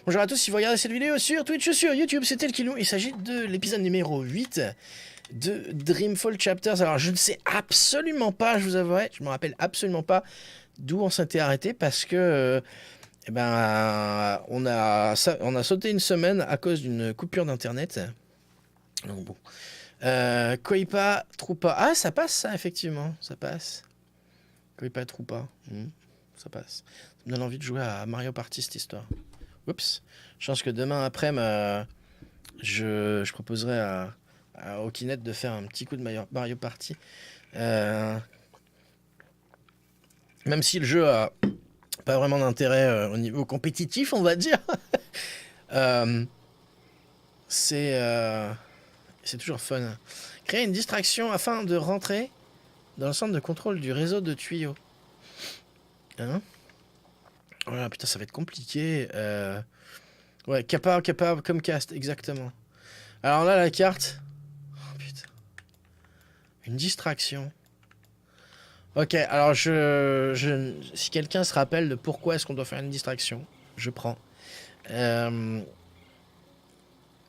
Bonjour à tous, si vous regardez cette vidéo sur Twitch ou sur YouTube, c'est tel qu'il s'agit de l'épisode numéro 8 de Dreamfall Chapters. Alors je ne sais absolument pas, je vous avouerai, je me rappelle absolument pas d'où on s'était arrêté parce que on a sauté une semaine à cause d'une coupure d'internet. Donc bon. Koipa, Troupa. Ah, ça passe ça, effectivement, ça passe. Koipa, Troupa. Ça passe. Ça me donne envie de jouer à Mario Party cette histoire. Oups. Je pense que demain après, je proposerai à Okinet de faire un petit coup de Mario Party. Même si le jeu a pas vraiment d'intérêt au niveau compétitif, on va dire. C'est toujours fun. Créer une distraction afin de rentrer dans le centre de contrôle du réseau de tuyaux. Hein? Voilà, putain, ça va être compliqué. Ouais, Kappa, Comcast, exactement. Alors là, la carte... Oh, putain. Une distraction. Ok, alors si quelqu'un se rappelle de pourquoi est-ce qu'on doit faire une distraction, je prends. Je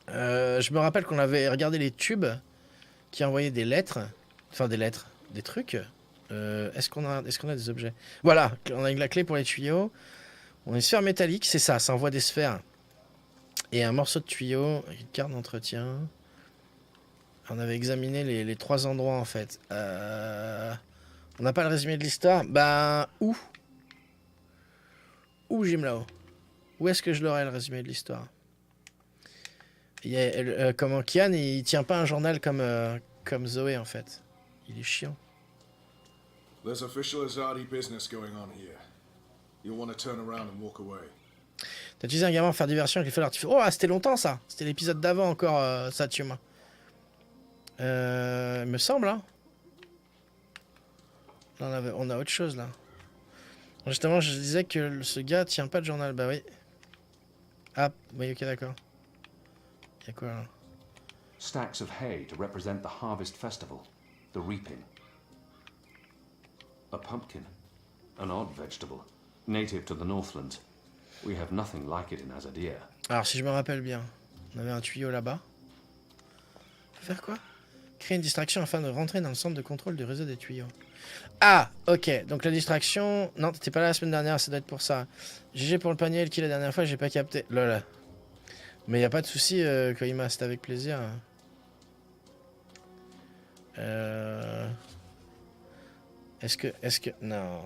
me rappelle qu'on avait regardé les tubes qui envoyaient des lettres. Enfin, des trucs. Est-ce qu'on a des objets? Voilà, on a la clé pour les tuyaux. On a une sphère métallique, c'est ça, ça envoie des sphères. Et un morceau de tuyau, une carte d'entretien. On avait examiné les 3 endroits en fait. On n'a pas le résumé de l'histoire. Ben, où Jim où est-ce que je l'aurai le résumé de l'histoire? Comment Kian, il tient pas un journal comme Zoé en fait. Il est chiant. There's official Azadi business going on here. You'll want to turn around and walk away. T'as utilisé un gamin pour faire diversion avec les feux d'artifice. Oh, c'était longtemps ça. C'était l'épisode d'avant encore, Satyuma. Il me semble, hein. Là, on a autre chose là. Justement, je disais que ce gars tient pas de journal. Bah oui. Ah, oui, ok, d'accord. Y'a quoi là? Stacks of hay to represent the harvest festival, the reaping. A pumpkin, an odd vegetable, native to the Northlands. We have nothing like it in Azadir. Alors, si je me rappelle bien, on avait un tuyau là-bas. Faut faire quoi? Créer une distraction afin de rentrer dans le centre de contrôle du réseau des tuyaux. Ah, ok. Donc la distraction... Non, t'étais pas là la semaine dernière, ça doit être pour ça. GG pour le panier, le kill la dernière fois, j'ai pas capté. Lol. Mais y a pas de souci, Koima, c'était avec plaisir. Est-ce que... Non.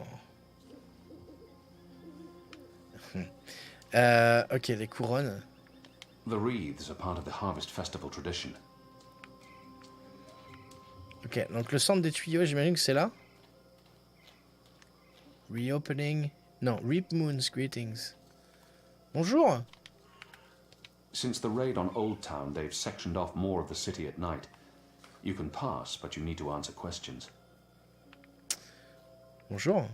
Ok, les couronnes. The wreaths are part of the harvest festival tradition. Ok, donc le centre des tuyaux, j'imagine que c'est là. Reopening... Non, Reap Moon's Greetings. Bonjour. Since the raid on Old Town, they've sectioned off more of the city at night. You can pass, but you need to answer questions. Bonjour.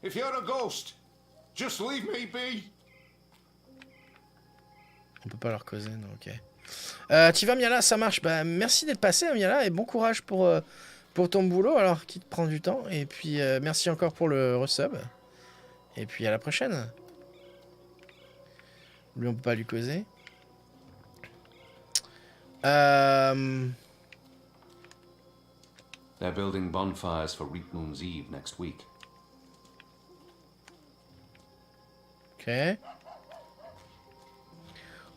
If you're a ghost, just leave me be. On peut pas leur causer, non, ok. Tu vas, Miala, ça marche. Bah, merci d'être passé, Miala, et bon courage pour ton boulot, alors, qui te prend du temps. Et puis, merci encore pour le resub. Et puis, à la prochaine. Lui, on peut pas lui causer. They're building bonfires for Reap Moon's Eve next week. Ok.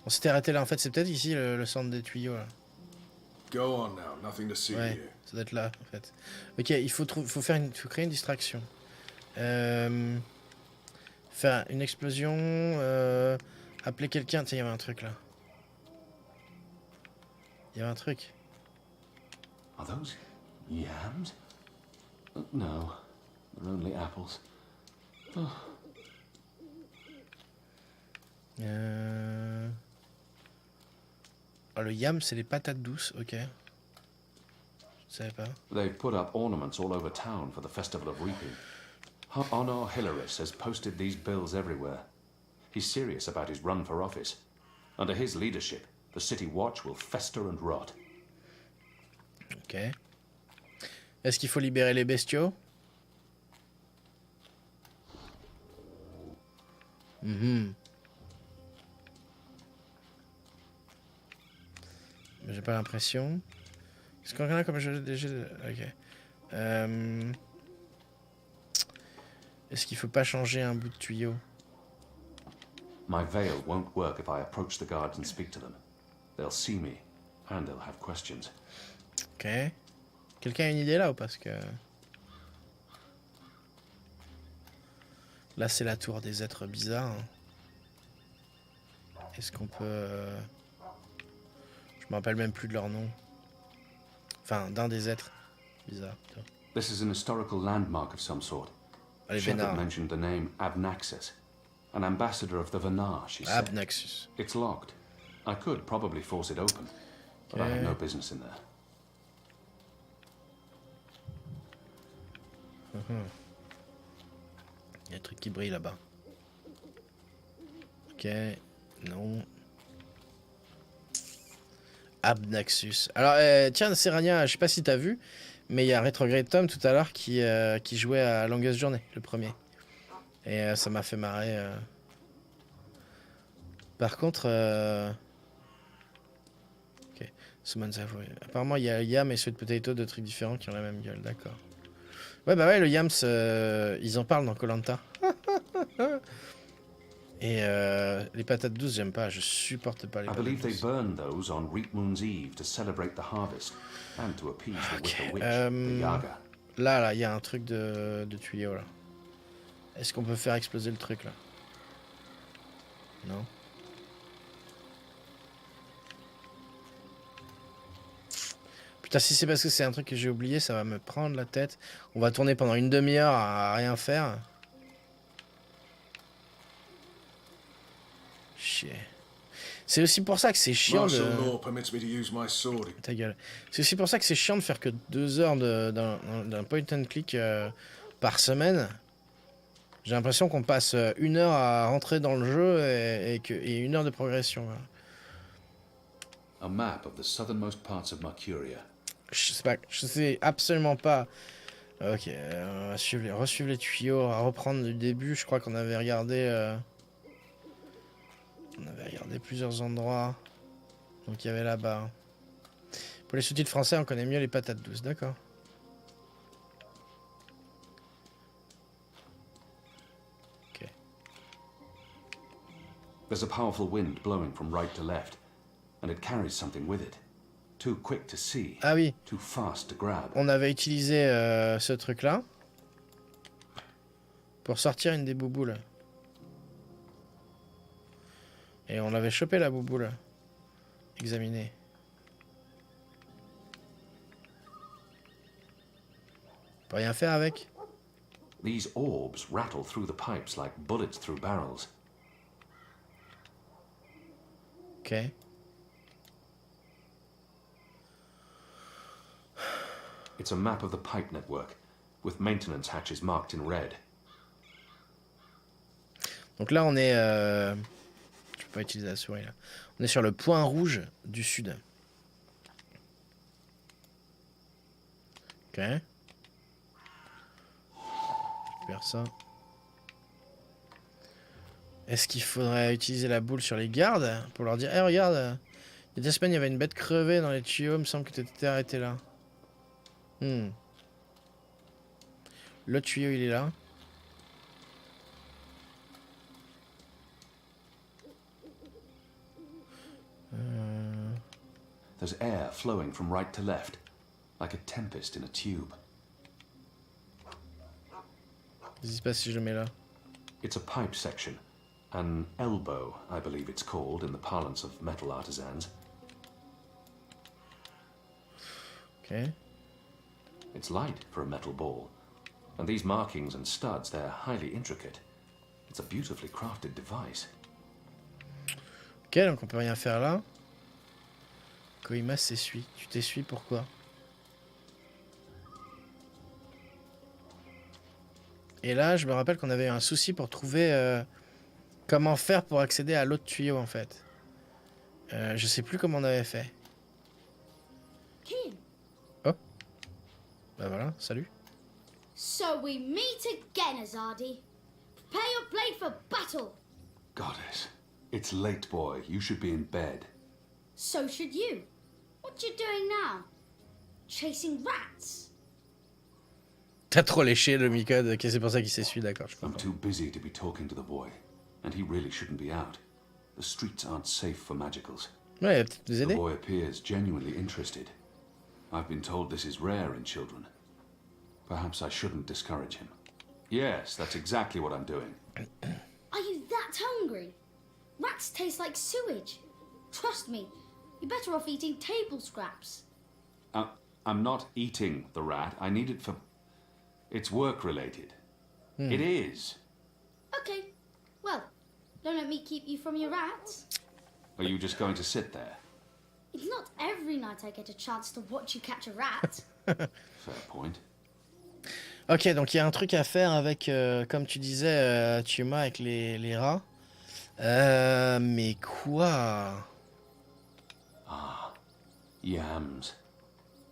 On s'était arrêté là, en fait, c'est peut-être ici le centre des tuyaux, là. Go on now, nothing to see Ouais, here. ça doit être là, en fait. Ok, il faut créer une distraction. Faire une explosion, appeler quelqu'un. Tiens, il y avait un truc, là. Il y avait un truc. Are those yams? No, they're only apples. Oh. Oh, le yam, c'est les patates douces, ok. Je savais pas. They've put up ornaments all over town for the festival of reaping. Honor Hilaris has posted these bills everywhere. He's serious about his run for office. Under his leadership, the city watch will fester and rot. Ok. Est-ce qu'il faut libérer les bestiaux? Mais j'ai pas l'impression. Est-ce qu'on a comme je déjà... Ok. Est-ce qu'il faut pas changer un bout de tuyau? My veil won't work if I approach the guards and speak to them. They'll see me, and they'll have questions. Ok. Quelqu'un a une idée là ou parce que... Là c'est la tour des êtres bizarres. Est-ce qu'on peut... Je me rappelle même plus de leur nom. Enfin, d'un des êtres bizarres. This is an historical landmark of some sort. Allez, Shepard Vénard. mentioned the name Abnaxis, an ambassador of the Venar, she said. Abnaxus. It's locked. I could probably force it open, but I have no business in there. Il y a un truc qui brille là-bas. Ok, non. Abnaxus. Alors, tiens, Serania, je sais pas si t'as vu, mais il y a Retrograde Tom tout à l'heure qui jouait à Longest Journey, le premier. Et ça m'a fait marrer. Par contre... Ok, Summon Savoy. Apparemment, il y a le Yam et Sweet Potato, deux trucs différents qui ont la même gueule, d'accord. Ouais, bah ouais, le Yams, ils en parlent dans koh Et les patates douces, j'aime pas, je supporte pas les I patates believe they douces. burn those on Reapmoon's Eve to celebrate the harvest and to appease the Wicker Witch, the Yaga. Là, il y a un truc de tuyau, là. Est-ce qu'on peut faire exploser le truc, là? Non. Putain, si c'est parce que c'est un truc que j'ai oublié, ça va me prendre la tête. On va tourner pendant une demi-heure à rien faire. Chier. C'est aussi pour ça que c'est chiant Martial de... law permits me to use my sword. Ta gueule. C'est aussi pour ça que c'est chiant de faire que 2 heures d'un point and click par semaine. J'ai l'impression qu'on passe 1 heure à rentrer dans le jeu et 1 heure de progression. Là. A map of the southernmost parts of Mercuria. Je sais absolument pas. Ok, on va resuivre les tuyaux, on va reprendre du début. Je crois qu'on avait regardé... On avait regardé plusieurs endroits. Donc il y avait là-bas. Pour les sous-titres français, on connaît mieux les patates douces, d'accord. Ok. There's a powerful wind blowing from right to left, and it carries something with it. Too quick to see, Ah oui, too fast to grab. on avait utilisé ce truc-là pour sortir une des bouboules. Et on l'avait chopé la bouboule. Examiner. On peut rien faire avec. These orbs rattle through the pipes like bullets through barrels. Ok. It's a map of the pipe network, with maintenance hatches marked in red. Donc là, on est... Je peux pas utiliser la souris, là. On est sur le point rouge du sud. Ok. Je récupère ça. Est-ce qu'il faudrait utiliser la boule sur les gardes pour leur dire « Eh, regarde, il y a 2 semaines, il y avait une bête crevée dans les tuyaux, il me semble que tu étais arrêté là. » Le tuyau, il est là. There's air flowing from right to left, like a tempest in a tube. Qu'est-ce qui se passe si je le mets là? It's a pipe section, an elbow, I believe it's called in the parlance of metal artisans. Ok. It's light for a metal ball, and these markings and studs, they're highly intricate. It's a beautifully crafted device. Ok, donc on peut rien faire là. Koima s'essuie. Tu t'essuies pourquoi? Et là, je me rappelle qu'on avait eu un souci pour trouver comment faire pour accéder à l'autre tuyau en fait. Je sais plus comment on avait fait. Kim, Oh. Bah voilà, salut. so we meet again, Azadi. Prepare your blade for battle. Goddess, it's late, boy. You should be in bed. So should you. What you doing now? Chasing rats? T'as trop léché le micode, ok, c'est pour ça qu'il s'essuie, d'accord, je I'm comprends. too busy to be talking to the boy, and he really shouldn't be out. The streets aren't safe for magicals. Ouais, il va peut-être nous The aider. boy appears genuinely interested. I've been told this is rare in children. Perhaps I shouldn't discourage him. Yes, that's exactly what I'm doing. Are you that hungry? Rats taste like sewage. Trust me, you're better off eating table scraps. I'm not eating the rat. I need it for... It's work-related. It is. Okay, well, don't let me keep you from your rats. Are you just going to sit there? It's not every night I get a chance to watch you catch a rat. Fair point. Ok, donc il y a un truc à faire avec, comme tu disais, Tuma, avec les rats. Mais quoi? Yams.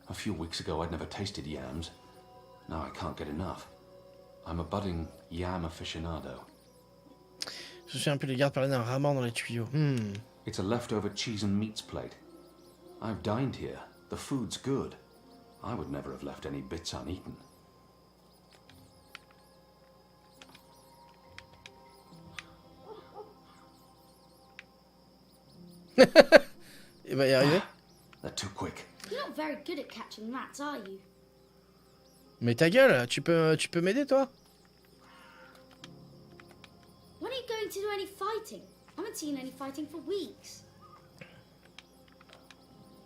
A few weeks ago, I'd never tasted yams. Now I can't get enough. I'm a budding yam aficionado. Je suis un peu les gardes parler d'un ramen dans les tuyaux. It's a leftover cheese and meats plate. I've dined here. The food's good. I would never have left any bits uneaten. Il va y arriver? They're too quick. You're not very good at catching rats, are you? Mais ta gueule, tu peux m'aider, toi? When are you going to do any fighting? I haven't seen any fighting for weeks.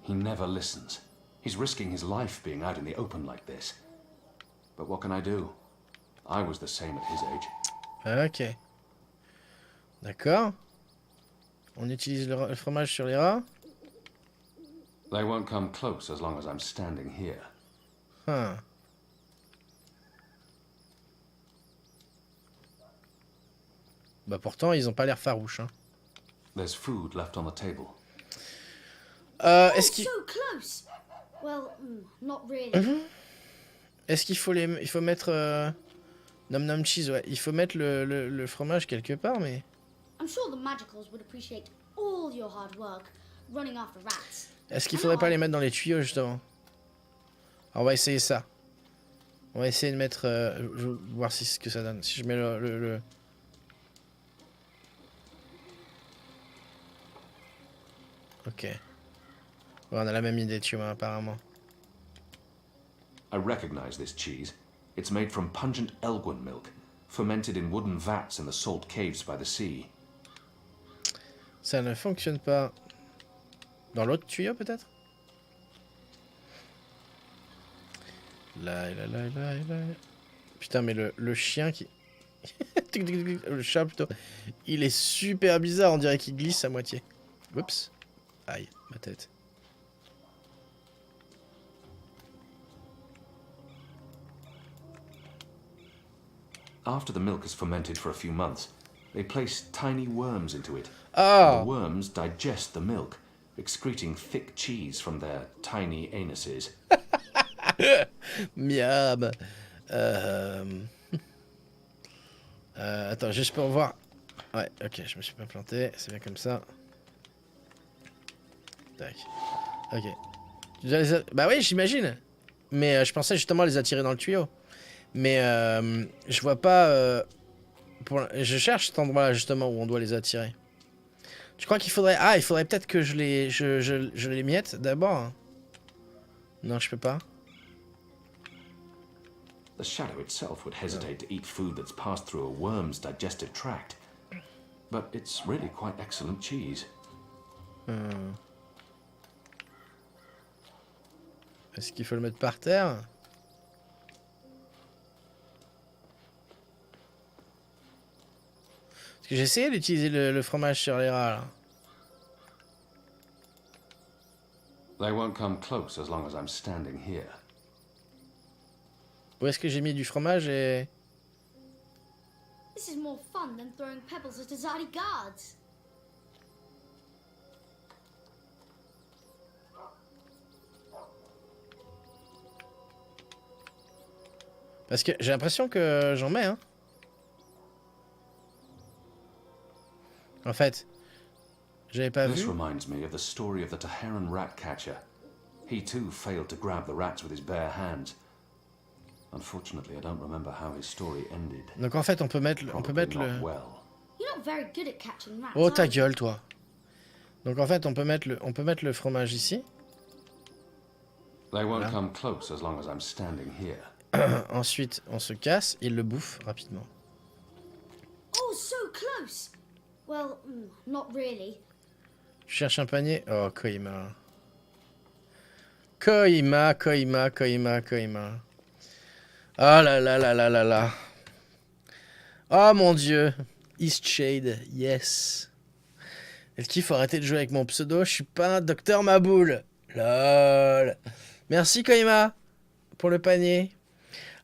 He never listens. He's risking his life being out in the open like this. But what can I do? I was the same at his age. Ok. D'accord. On utilise le fromage sur les rats. They won't come close as long as I'm standing here. Hein. Bah pourtant, ils ont pas l'air farouches. Hein. There's food left on the table. Est-ce qu'il So close. Well, not really. il faut mettre nom nom cheese, ouais. Il faut mettre le fromage quelque part, mais I'm sure the magicals would appreciate all your hard work running after rats. est-ce qu'il faudrait pas les mettre dans les tuyaux justement? Alors, on va essayer ça. On va essayer de mettre, je vais voir ce que ça donne. Si je mets le... Ok. Ouais, on a la même idée, tu vois, apparemment. I recognize this cheese. It's made from pungent Elgwin milk, fermented in wooden vats in the salt caves by the sea. Ça ne fonctionne pas. Dans l'autre tuyau, peut-être? Là. Putain, mais le chien qui... le chat, plutôt. Il est super bizarre, on dirait qu'il glisse à moitié. Oups. Aïe, ma tête. After the milk is fermented for a few months, they place tiny worms into it. Ah! The worms digest the milk, excreting thick cheese from their tiny anuses. Miam. Attends, juste pour voir. Ouais, ok, je me suis pas planté, c'est bien comme ça. Tac. Ok. Tu dois bah oui, j'imagine. Mais je pensais justement les attirer dans le tuyau. Mais je vois pas... Je cherche cet endroit-là justement où on doit les attirer. Tu crois qu'il faudrait... Ah, il faudrait peut-être que je les miette d'abord. Non, je peux pas. The shadow itself would hesitate to eat food that's passed through a worm's digestive tract. But it's really quite excellent cheese. Est-ce qu'il faut le mettre par terre? Parce que j'ai essayé d'utiliser le fromage sur les rats, là. They won't come close as long as I'm standing here. Où est-ce que j'ai mis du fromage et... This is more fun than throwing pebbles at Azadi guards. Parce que j'ai l'impression que j'en mets, hein. En fait, j'avais pas This vu. reminds me of the story of the Taharan rat catcher. He too failed to grab the rats with his bare hands. Unfortunately, I don't remember how his story ended. Donc en fait, on peut mettre Probably le... not well. You're not very good at catching rats. Oh, ta are you? gueule, toi. Donc en fait, on peut mettre le fromage ici. They won't Voilà. come close as long as I'm standing here. Ensuite, on se casse, il le bouffe rapidement. Oh, so close. Well, not really. Tu cherches un panier? Oh, Koima. Koima. Oh là là là là là là. Oh mon dieu. East Shade, yes. Est-ce qu'il faut arrêter de jouer avec mon pseudo? Je suis pas un docteur Maboule. Lol. Merci Koima pour le panier.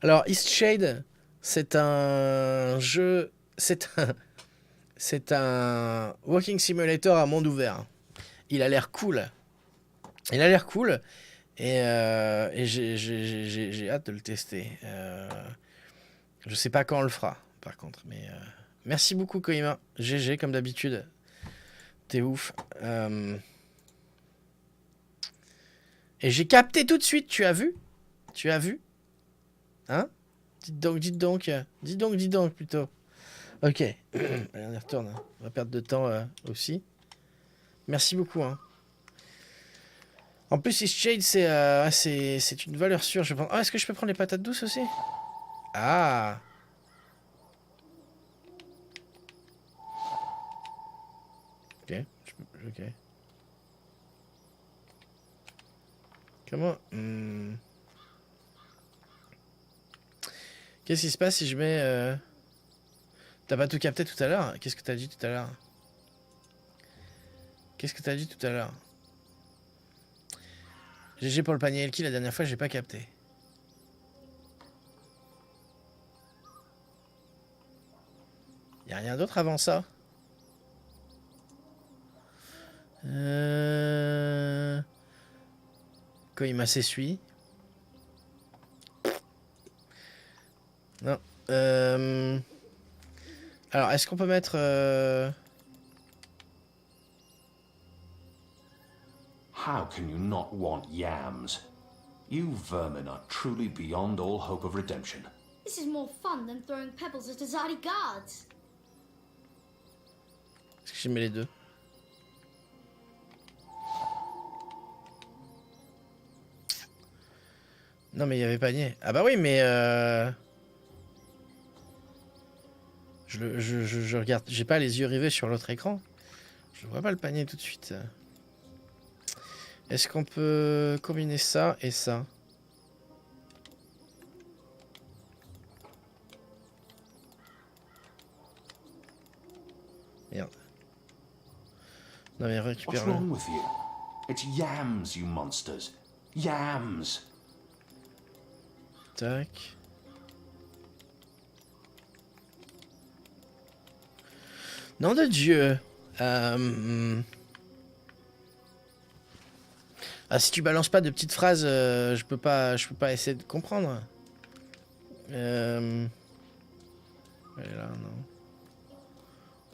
Alors, East Shade, c'est un jeu... C'est un walking simulator à monde ouvert. Il a l'air cool. Et j'ai hâte de le tester. Je sais pas quand on le fera, par contre. Mais merci beaucoup, Koima. GG, comme d'habitude. T'es ouf. Et j'ai capté tout de suite, tu as vu? Hein? Dites donc, plutôt. Ok. Allez, on y retourne. Hein. On va perdre de temps aussi. Merci beaucoup. Hein. En plus, East Shade, c'est une valeur sûre, je pense. Ah, est-ce que je peux prendre les patates douces aussi? Ah. Ok. Comment Qu'est-ce qui se passe si je mets... T'as pas tout capté tout à l'heure? Qu'est-ce que t'as dit tout à l'heure? GG pour le panier Elki, la dernière fois, j'ai pas capté. Y'a rien d'autre avant ça? Quand il m'a s'essuie. Non. Alors, est-ce qu'on peut mettre... How can you not want yams? You vermin are truly beyond all hope of redemption. This is more fun than throwing pebbles at Azadi guards. Est-ce que j'ai mis les deux? Non, mais il y avait panier. Ah bah oui, mais... Je regarde... J'ai pas les yeux rivés sur l'autre écran. Je vois pas le panier tout de suite. Est-ce qu'on peut combiner ça et ça? Merde. Non mais What's récupère-le. wrong with you? It's yams, you monsters. Yams. Tac. Nom de Dieu. Ah, si tu balances pas de petites phrases, je peux pas essayer de comprendre. Elle est là, non.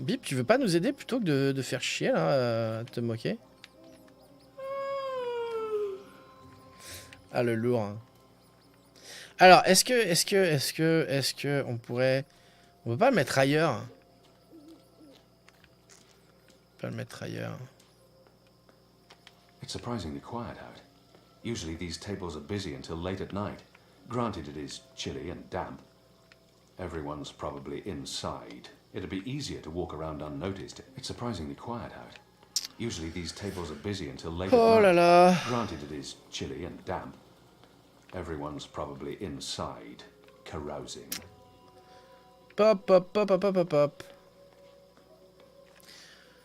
Bip, tu veux pas nous aider plutôt que de faire chier là, te moquer? Ah, le lourd. Hein. Alors, est-ce que on pourrait... On peut pas le mettre ailleurs? On peut pas le mettre ailleurs. It's surprisingly quiet out. Usually these tables are busy until late at night. Granted, it is chilly and damp. Everyone's probably inside. It'd be easier to walk around unnoticed. It's surprisingly quiet out. Usually these tables are busy until late at Oh night. là là. Granted, it is chilly and damp. Everyone's probably inside, carousing. Pop.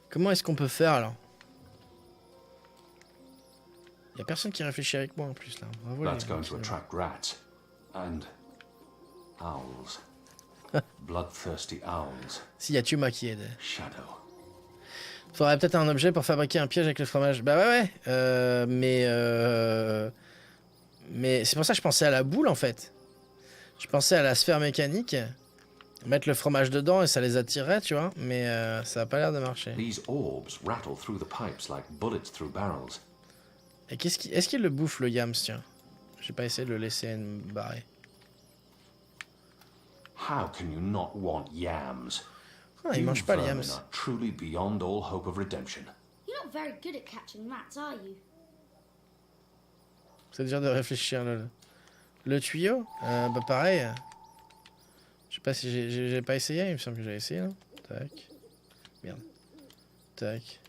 Comment est-ce qu'on peut faire alors? Y a personne qui réfléchit avec moi en plus là. Bravo, That's les going mecs, to attract rats and owls. Bloodthirsty owls. Si, y a Tuma qui aide. Shadow. Faudrait peut-être un objet pour fabriquer un piège avec le fromage. Bah ouais. Mais c'est pour ça que je pensais à la boule en fait. Je pensais à la sphère mécanique. Mettre le fromage dedans et ça les attirerait, tu vois. Mais ça a pas l'air de marcher. These orbs rattle through the pipes like bullets through barrels. Et est-ce qu'il le bouffe le yams, tiens? J'ai pas essayé de le laisser me barrer. How can you not want yams? Ah, il mange pas les vermin yams. are truly beyond all hope of redemption. You're not very good at catching rats, are you? C'est dur de réfléchir. Le tuyau, bah pareil. Je sais pas si j'ai pas essayé, il me semble que j'ai essayé. Hein. Tac. Merde. Tac.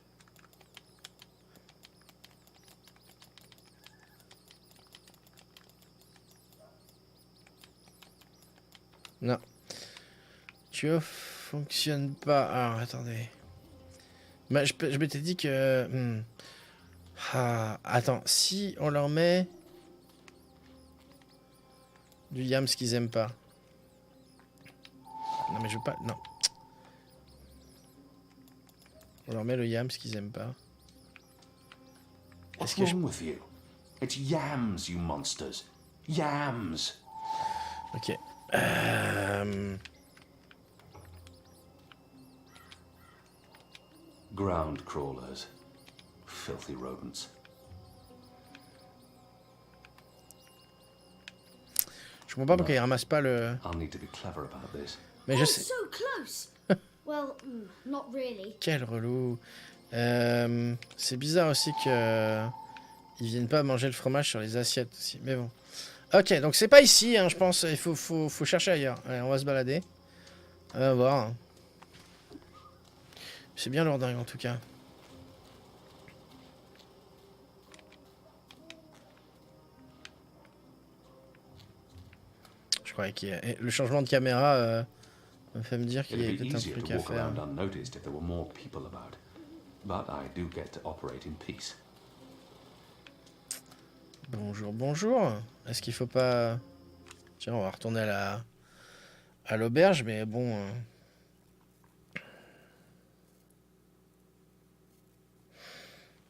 Non. Tuyau fonctionne pas. Alors, attendez. Bah, je m'étais dit que... Ah, attends, si on leur met... du yams qu'ils aiment pas. Non mais je veux pas... Non. On leur met le yams qu'ils aiment pas. What's wrong with you? It's yams, you monsters. Yams. Ok. Ground crawlers. Filthy rodents. Je comprends pas pourquoi ils ramassent pas le... I'll need to be clever about this. Mais je sais... So close. Well, not really. Quel relou. C'est bizarre aussi que... Ils viennent pas manger le fromage sur les assiettes aussi. Mais bon. Ok, donc c'est pas ici, hein, je pense. Il faut chercher ailleurs. Allez, on va se balader. On va voir. C'est bien lourdingue en tout cas. Je croyais qu'il y a... Le changement de caméra me fait me dire qu'il y a It'd be peut-être un easier truc to à walk faire. around unnoticed if there were more people about. But I do get to operate in peace. Bonjour, bonjour. Est-ce qu'il faut pas... Tiens, on va retourner à l'auberge, mais bon...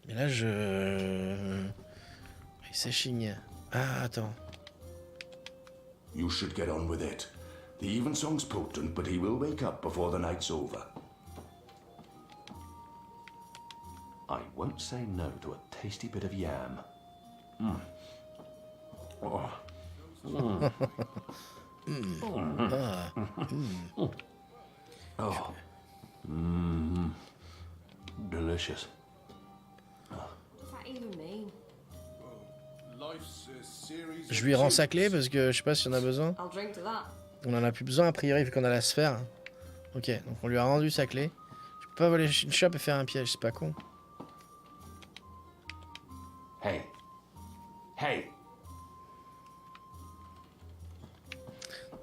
Mais là, il s'échigne. Ah, attends. You should get on with it. The evensong's potent, but he will wake up before the night's over. I won't say no to a tasty bit of yam. Oh. Oh. Delicious. What does that even mean? Life's a series Je of lui rends tubes. sa clé parce que je sais pas si on a besoin. I'll drink to that. On en a plus besoin a priori vu qu'on a la sphère. Ok, donc on lui a rendu sa clé. Je peux pas voler une shop et faire un piège, c'est pas con. Hey. Hey.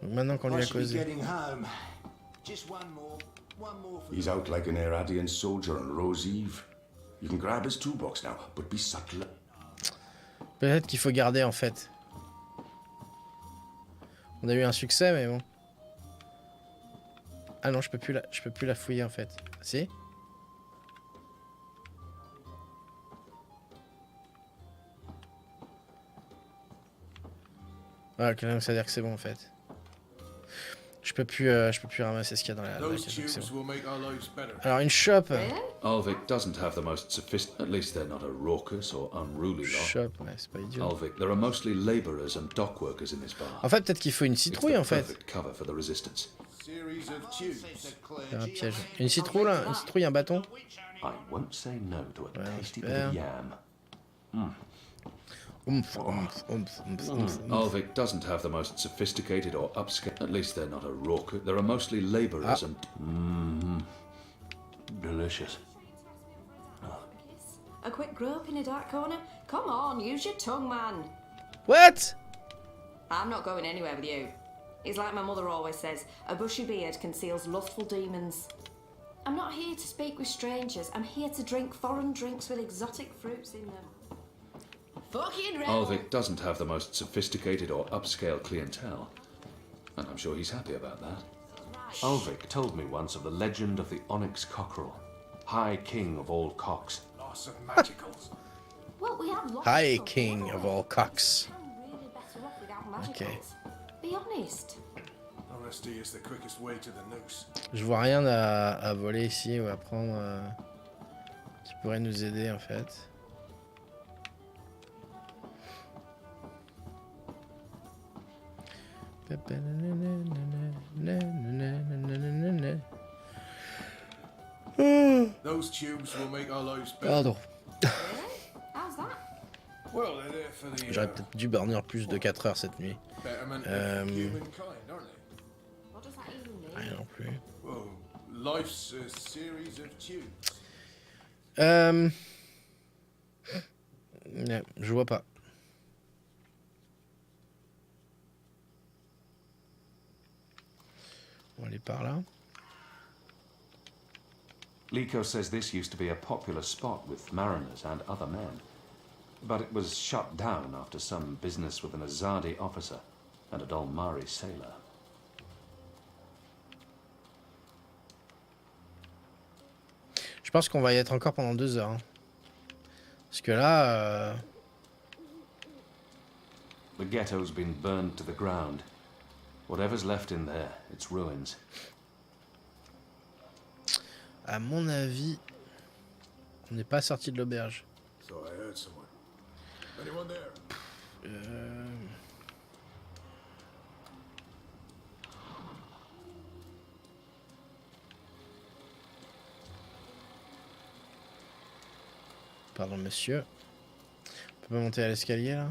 Donc maintenant qu'on lui a Must be causé. getting home. Just one more for He's out like an Iradian soldier on Rose Eve. You can grab his toolbox now, but be subtle. Peut-être qu'il faut garder en fait. On a eu un succès mais bon. Ah non, je peux plus la fouiller en fait. Si? Ah, ok, donc ça veut dire que c'est bon en fait. Je peux plus ramasser ce qu'il y a dans la Those caisse, donc c'est tubes bon. will make our lives better. Alors une shop. Really? Alvik doesn't have the most sophisticated. At least they're not a raucous or unruly lot. Shop, ouais, c'est pas idiot. Alvik, there are mostly laborers and dock workers in this bar. En fait, peut-être qu'il faut une It's citrouille the en fait. perfect cover for the resistance. Series of tubes. Faire un piège. Une citrouille, un bâton. I won't say no to a Ouais, tasty bit super. of yam. Alvik doesn't have the most sophisticated or upscale. At least they're not a raucous. There are mostly laborers and delicious. A quick grope in a dark corner? Come on, use your tongue, man. What? I'm not going anywhere with you. It's like my mother always says, a bushy beard conceals lustful demons. I'm not here to speak with strangers. I'm here to drink foreign drinks with exotic fruits in them. Fucking rebel! Alvik doesn't have the most sophisticated or upscale clientele, and I'm sure he's happy about that. Alvik told me once of the legend of the onyx cockerel, High King of all cocks. Lots of magicals. Well, we have lots High of King them, of all cocks. I'm really better off without magicals. Okay. Be honest. Honesty is the quickest way to the noose. Je vois rien à voler ici ou à prendre qui pourrait nous aider en fait. Those tubes will make our lives better. Pardon. Really? How's that? Well, they're there for the J'aurais peut-être dû burner plus de 4 heures cette nuit. betterment of humankind, aren't they? What does that even mean? Rien non plus. Well, life's a series of tubes. Ouais, je vois pas. On va aller par là. Liko says this used to be a popular spot with mariners and other men. But it was shut down after some business with an Azadi officer and a Dolmari sailor. Je pense qu'on va y être encore pendant 2 heures. Hein. Parce que là... The ghetto's been burned to the ground. Whatever's left in there, it's ruins. À mon avis, on n'est pas sorti de l'auberge. So I heard someone. Anyone there? Pardon, monsieur. On peut pas monter à l'escalier, là?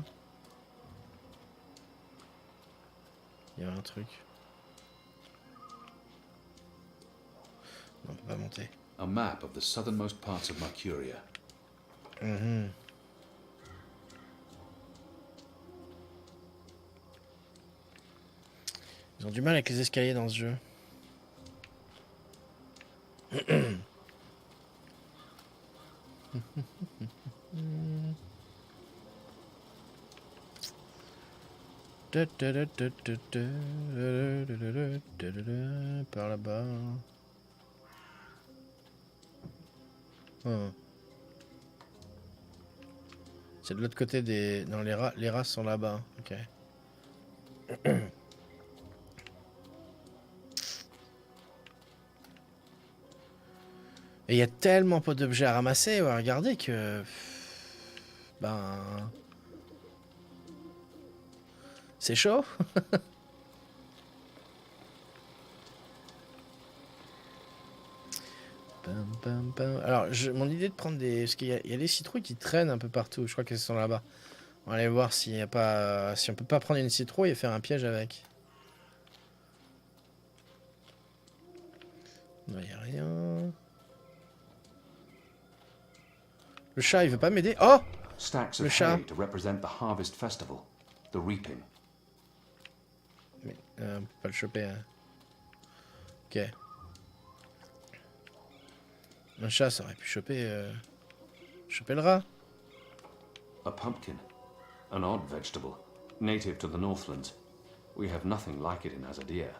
Il y avait un truc. Non, on peut pas monter. A map of the southernmost parts of Mercuria. Ils ont du mal avec les escaliers dans ce jeu. Par là-bas. Oh. C'est de l'autre côté des... Non, les rats sont là-bas. Ok. Et il y a tellement pas d'objets à ramasser ou à regarder que... Ben... C'est chaud. Alors, mon idée de prendre des... Parce qu'il y a des citrouilles qui traînent un peu partout. Je crois qu'elles sont là-bas. On va aller voir s'il y a pas... Si on peut pas prendre une citrouille et faire un piège avec. Non, il n'y a rien. Le chat, il veut pas m'aider. Oh! Stacks Le of chat. hay to represent the harvest festival, the reaping. Mais on peut pas le choper. Hein. Ok. Un chat, ça aurait pu choper... choper le rat. A pumpkin, an odd vegetable, native to the Northlands. We have nothing like it in Azadir.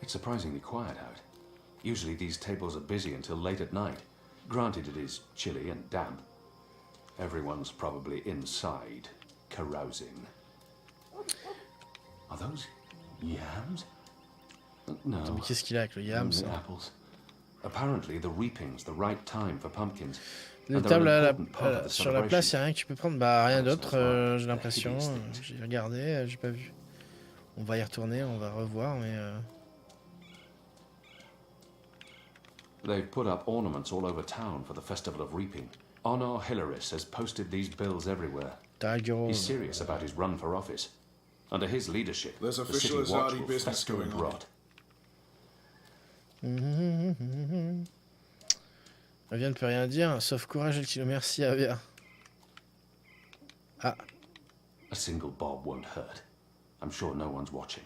It's surprisingly quiet out. Usually these tables are busy until late at night. Granted, it is chilly and damp. Everyone's probably inside, carousing. Are those yams? No. Mais qu'est-ce qu'il a avec le yam, only ça? apples. Apparently, the reaping's the right time for pumpkins. Les and they're an tables important part of the sur la place, il celebration. n'y a rien que tu peux prendre. Bah, rien d'autre, j'ai They're l'impression. hideous things. J'ai regardé, j'ai pas vu. On va y retourner, on va revoir, mais... They've put up ornaments all over town for the Festival of Reaping. Honor Hilaris has posted these bills everywhere. Ta gueule. He's serious about his run for office. Under his leadership, There's the city official watch Azadi will business fester and going on. rot. Avia ne peut rien dire, sauf courage et le kilo. Merci, Avia. Ah, A single bob won't hurt. I'm sure no one's watching.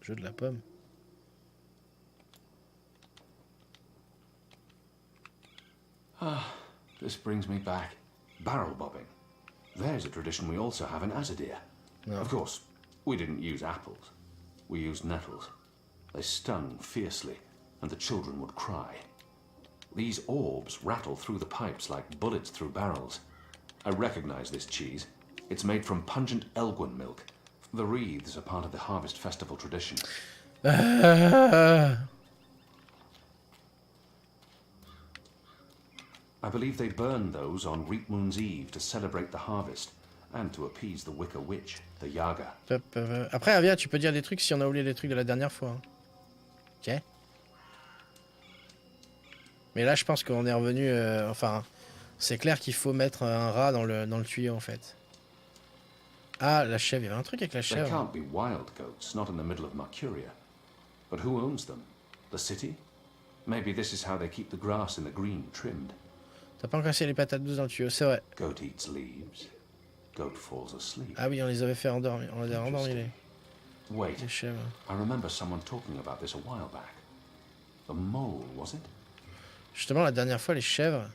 jeu de la pomme. This brings me back. Barrel bobbing. There's a tradition we also have in Azadir. No. Of course, we didn't use apples. We used nettles. They stung fiercely, and the children would cry. These orbs rattle through the pipes like bullets through barrels. I recognize this cheese. It's made from pungent Elgwyn milk. The wreaths are part of the harvest festival tradition. I believe they burn those on Reap Moon's Eve to celebrate the harvest, and to appease the Wicker Witch, the Yaga. Après, Avia, tu peux dire des trucs si on a oublié les trucs de la dernière fois. Hein. Ok. Mais là, je pense qu'on est revenu... enfin, c'est clair qu'il faut mettre un rat dans le tuyau, en fait. Ah, la chèvre. Il y avait un truc avec la They chèvre. can't be wild goats, not in the middle of Mercuria. But who owns them? The city? Maybe this is how they keep the grass in the green trimmed. T'as pas encore essayé les patates douces dans le tuyau, c'est vrai. Goat eats leaves. Goat falls asleep. Ah oui, on les avait fait endormir. On les a endormis, Wait, les chèvres. I remember someone talking about this a while back. The mole, was it? Justement, la dernière fois, les chèvres...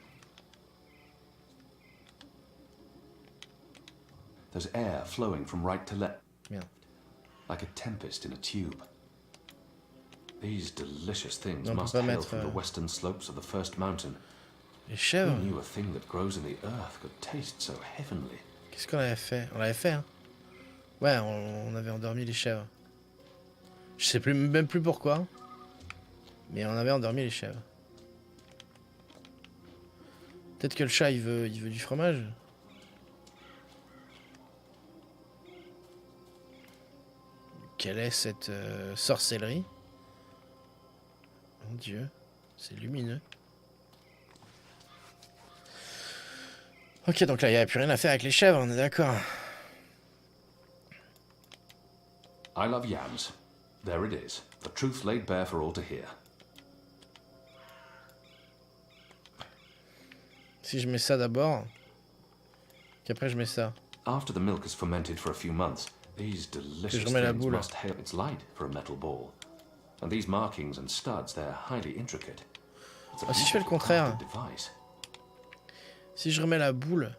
There's air flowing from right to left. Merde. Like a tempest in a tube. These delicious things Non, on peut must pas hail mettre, from the western slopes of the first mountain. Les Who chèvres? knew a thing that grows in the earth could taste so heavenly? Qu'est-ce qu'on avait fait? On l'avait fait, hein? Ouais, on avait endormi les chèvres. Je sais plus, même plus pourquoi. Mais on avait endormi les chèvres. Peut-être que le chat, il veut du fromage. Quelle est cette sorcellerie? Mon Dieu, c'est lumineux. Ok, donc là, il n'y a plus rien à faire avec les chèvres, on est d'accord. I love yams. There it is. The truth laid bare for all to hear. Si je mets ça d'abord, qu'après je mets ça. After the milk is fermented for a few months, these delicious remets la things boule. must hail. It's light for a metal ball. And these markings and studs, they're highly intricate. It's a Ah, si je fais le beautifully contraire. crafted device. Si je remets la boule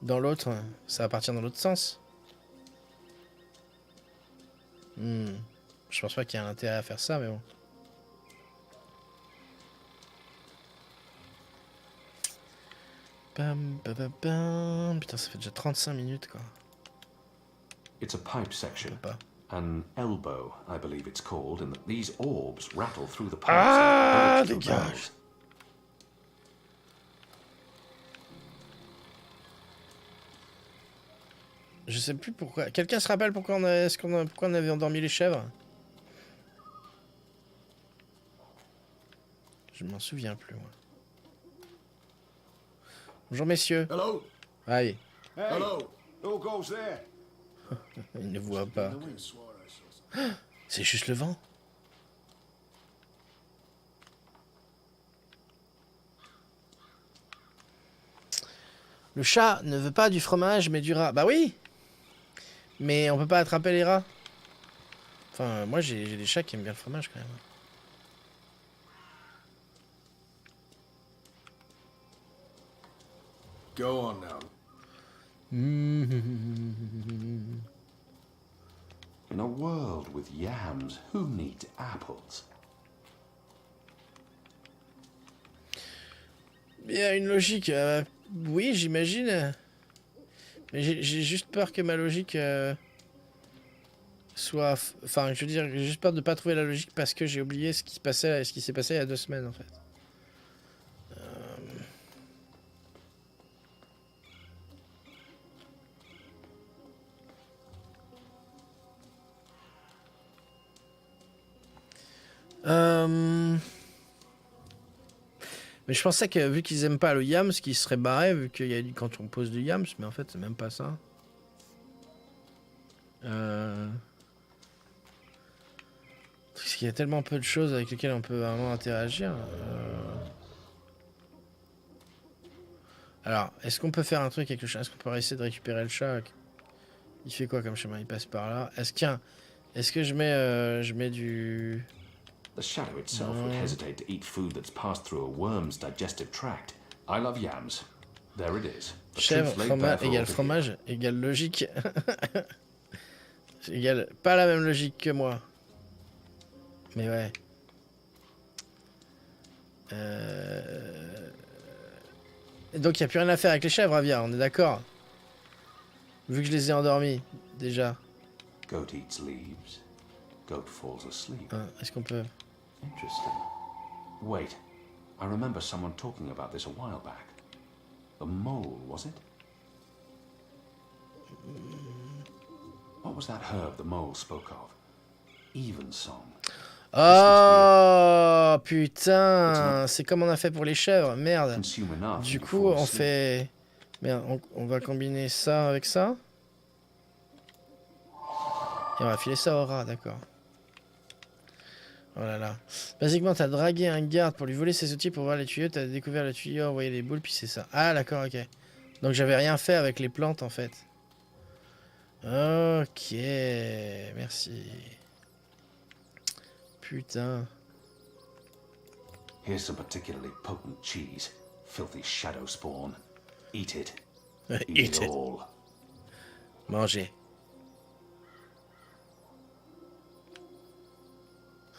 dans l'autre, ça va partir dans l'autre sens. Je pense pas qu'il y a un intérêt à faire ça, mais bon. Bam, bam, bam, bam. Putain, ça fait déjà 35 minutes, quoi. It's a pipe section. Pas. An elbow, I believe it's called, and these orbs rattle through the pipes. Ah, like bullets through dégage. bells. Je sais plus pourquoi. Quelqu'un se rappelle pourquoi pourquoi on avait endormi les chèvres? Je m'en souviens plus, moi. Bonjour, messieurs. Hello? Aïe, Hello? Who goes there? il ne voit pas. C'est juste le vent. Le chat ne veut pas du fromage, mais du rat. Bah oui! Mais on peut pas attraper les rats. Enfin, moi j'ai des chats qui aiment bien le fromage quand même. Go on now. In a world with yams, who needs apples? Il y a une logique. Oui, j'imagine. Mais j'ai juste peur que ma logique soit. Enfin, je veux dire, j'ai juste peur de pas trouver la logique parce que j'ai oublié ce qui se passait, ce qui s'est passé il y a 2 semaines en fait. Mais je pensais que vu qu'ils aiment pas le yams, qu'ils seraient barrés vu qu'il y a quand on pose du yams, mais en fait c'est même pas ça. Parce qu'il y a tellement peu de choses avec lesquelles on peut vraiment interagir. Alors, est-ce qu'on peut faire un truc avec le chat? Est-ce qu'on peut essayer de récupérer le chat? Il fait quoi comme chemin? Il passe par là. Est-ce que je mets du... The shadow itself would hesitate to eat food that's passed through a worm's digestive tract. I love yams. There it is. The Chèvre, truth laid bare fromage for all égale to hear. fromage égale logique. Égale pas la même logique que moi. Mais ouais. Et donc il n'y a plus rien à faire avec les chèvres, Avia, on est d'accord? Vu que je les ai endormis, déjà. Goat eats leaves. Goat falls asleep. Est-ce qu'on peut... Interesting. Wait, I remember someone talking about this a while back. The mole, was it? What was that herb the mole spoke of? Evensong. Oh putain, c'est comme on a fait pour les chèvres, merde. Consume enough. Du and you coup, fall on asleep. fait... Merde, on va combiner ça avec ça. Et on va filer ça au rat, d'accord. Oh là là. Basiquement, t'as dragué un garde pour lui voler ses outils pour voir les tuyaux. T'as découvert le tuyau, envoyé les boules, puis c'est ça. Ah d'accord, ok. Donc j'avais rien fait avec les plantes en fait. Ok, merci. Putain. Here's some particularly potent cheese. Filthy shadow spawn. Eat it. Eat it. all. Manger.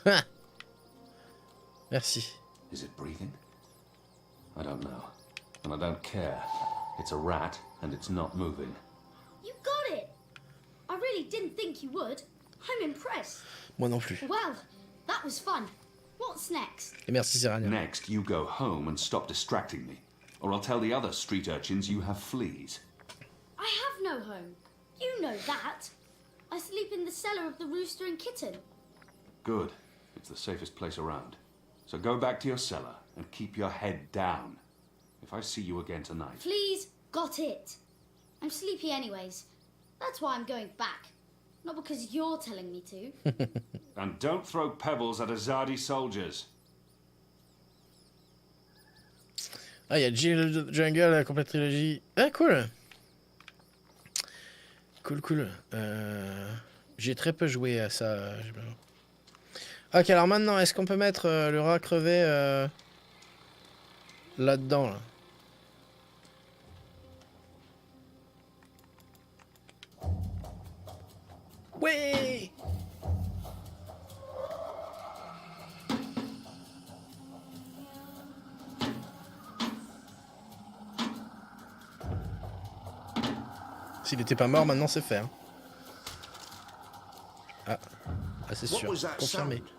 Ha. Merci. Is it breathing? I don't know. And I don't care. It's a rat, and it's not moving. You got it! I really didn't think you would. I'm impressed. Moi non plus. Well, that was fun. What's next? Et merci Serrania. Next, you go home and stop distracting me. Or I'll tell the other street urchins you have fleas. I have no home. You know that. I sleep in the cellar of the Rooster and Kitten. Good. It's the safest place around. So go back to your cellar and keep your head down. If I see you again tonight... Please, got it. I'm sleepy anyways. That's why I'm going back. Not because you're telling me to. And don't throw pebbles at Azadi soldiers. Ah, il y a Jungle, la complète trilogie. Ah, cool. Cool. J'ai très peu joué à ça. Ok, alors maintenant, est-ce qu'on peut mettre le rat crevé là-dedans là. Ouais. S'il était pas mort, maintenant c'est fait. Hein. Ah, c'est What sûr. was that Confirmé. sound?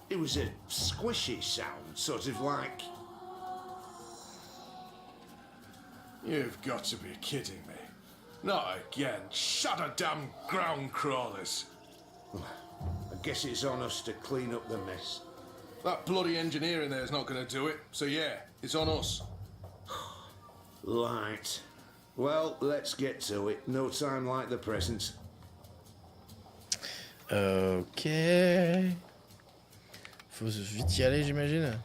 It was a squishy sound, sort of like... You've got to be kidding me. Not again. Shut a damn ground crawlers. I guess it's on us to clean up the mess. That bloody engineer in there's not going to do it. So yeah, it's on us. Right. Well, let's get to it. No time like the present. Ok. Faut vite y aller, j'imagine.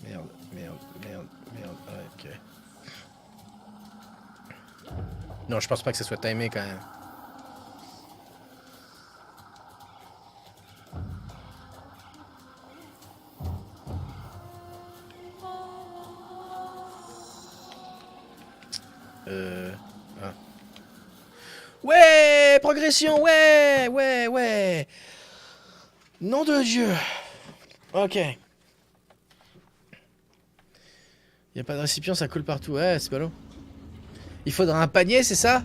Merde. Ok. Non, je pense pas que ça soit timé quand même. Ah. Ouais, progression, ouais. Nom de Dieu. Ok. Y a pas de récipient, ça coule partout. Ouais, c'est ballot. Il faudra un panier, c'est ça?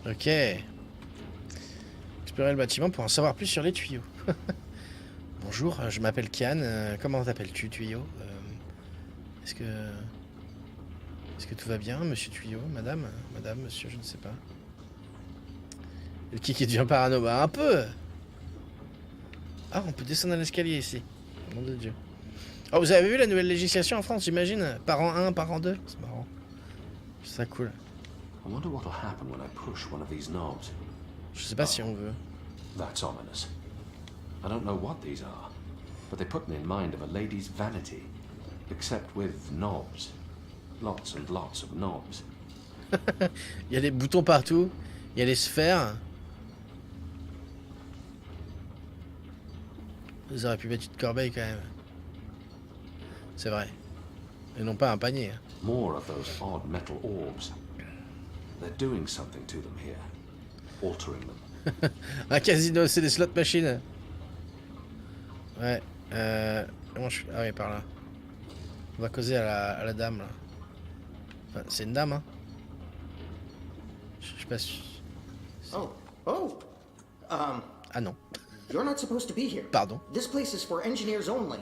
Ok. Explorer le bâtiment pour en savoir plus sur les tuyaux. Bonjour, je m'appelle Kian. Comment t'appelles-tu, tuyau? Est-ce que tout va bien, monsieur tuyau? Madame, monsieur, je ne sais pas. Le qui devient parano? Bah, un peu. Ah, on peut descendre à l'escalier ici. Nom de Dieu. Oh, vous avez vu la nouvelle législation en France, j'imagine? Parent 1, parent 2. C'est marrant. C'est ça cool. I wonder what'll happen when I push one of these knobs. Je sais pas si on veut. That's ominous. I don't know what these are, but they put me in mind of a lady's vanity, except with knobs. Lots and lots of knobs. Il y a des boutons partout. Il y a les sphères. Ils auraient pu mettre une corbeille quand même. C'est vrai. Et non pas un panier. More of those odd metal orbs. They're doing something to them here. Altering them. Un casino, c'est des slot machines. Ouais. Comment je... Ah oui, par là. On va causer à la dame, là. Enfin, c'est une dame, hein. Je sais pas si... Oh. Ah non. You're not supposed to be here. Pardon. This place is for engineers only.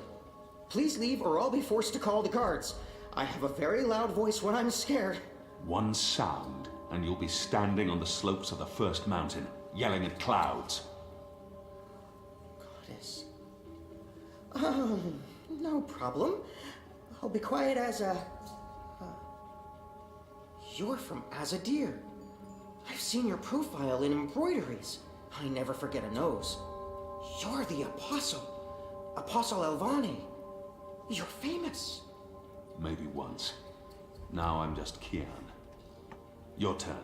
Please leave or I'll be forced to call the guards. I have a very loud voice when I'm scared. One sound, and you'll be standing on the slopes of the first mountain, yelling at clouds. Goddess. No problem. I'll be quiet as a... You're from Azadir. I've seen your profile in embroideries. I never forget a nose. You're the Apostle. Apostle Elvani. You're famous. Maybe once. Now I'm just Kian. Your turn.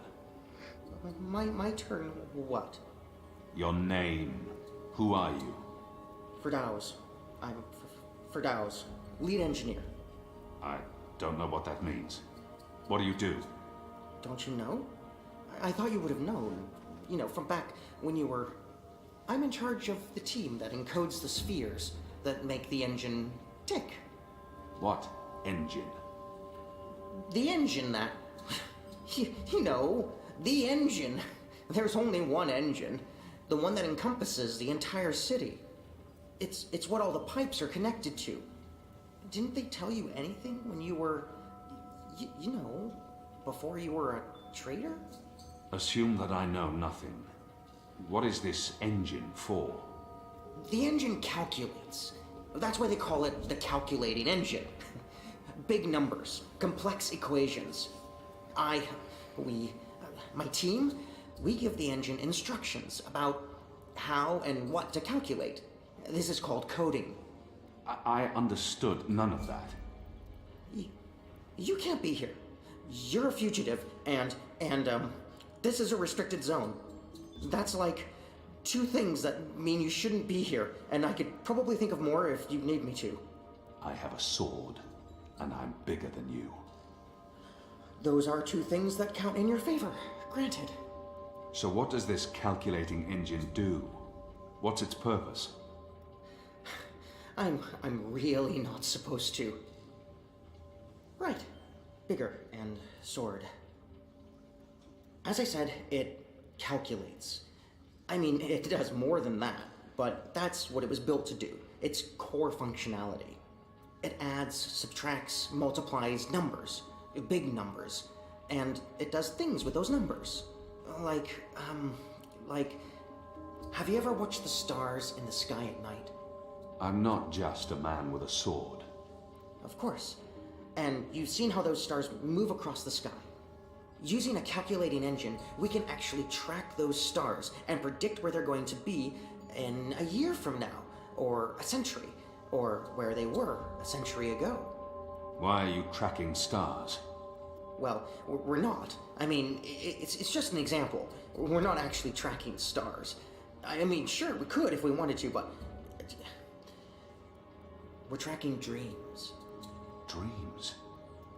My turn. What? Your name. Who are you? Firdaus. I'm Firdaus, lead engineer. I don't know what that means. What do you do? Don't you know? I thought you would have known. You know, from back when you were... I'm in charge of the team that encodes the spheres that make the engine tick. What engine? The engine that... You know, the engine. There's only one engine. The one that encompasses the entire city. It's what all the pipes are connected to. Didn't they tell you anything when you were... you know, before you were a traitor? Assume that I know nothing. What is this engine for? The engine calculates. That's why they call it the calculating engine. Big numbers, complex equations. My team, we give the engine instructions about how and what to calculate. This is called coding. I understood none of that. You can't be here. You're a fugitive, and this is a restricted zone. That's like 2 things that mean you shouldn't be here, and I could probably think of more if you need me to. I have a sword, and I'm bigger than you. Those are 2 things that count in your favor, granted. So what does this calculating engine do? What's its purpose? I'm really not supposed to. Right. Bigger and sword. As I said, it calculates. I mean, it does more than that, but that's what it was built to do. Its core functionality. It adds, subtracts, multiplies numbers, big numbers, and it does things with those numbers. Like, have you ever watched the stars in the sky at night? I'm not just a man with a sword. Of course. And you've seen how those stars move across the sky. Using a calculating engine, we can actually track those stars and predict where they're going to be in a year from now, or a century, or where they were a century ago. Why are you tracking stars? Well, we're not. I mean, it's just an example. We're not actually tracking stars. I mean, sure, we could if we wanted to, but... We're tracking dreams. Dreams?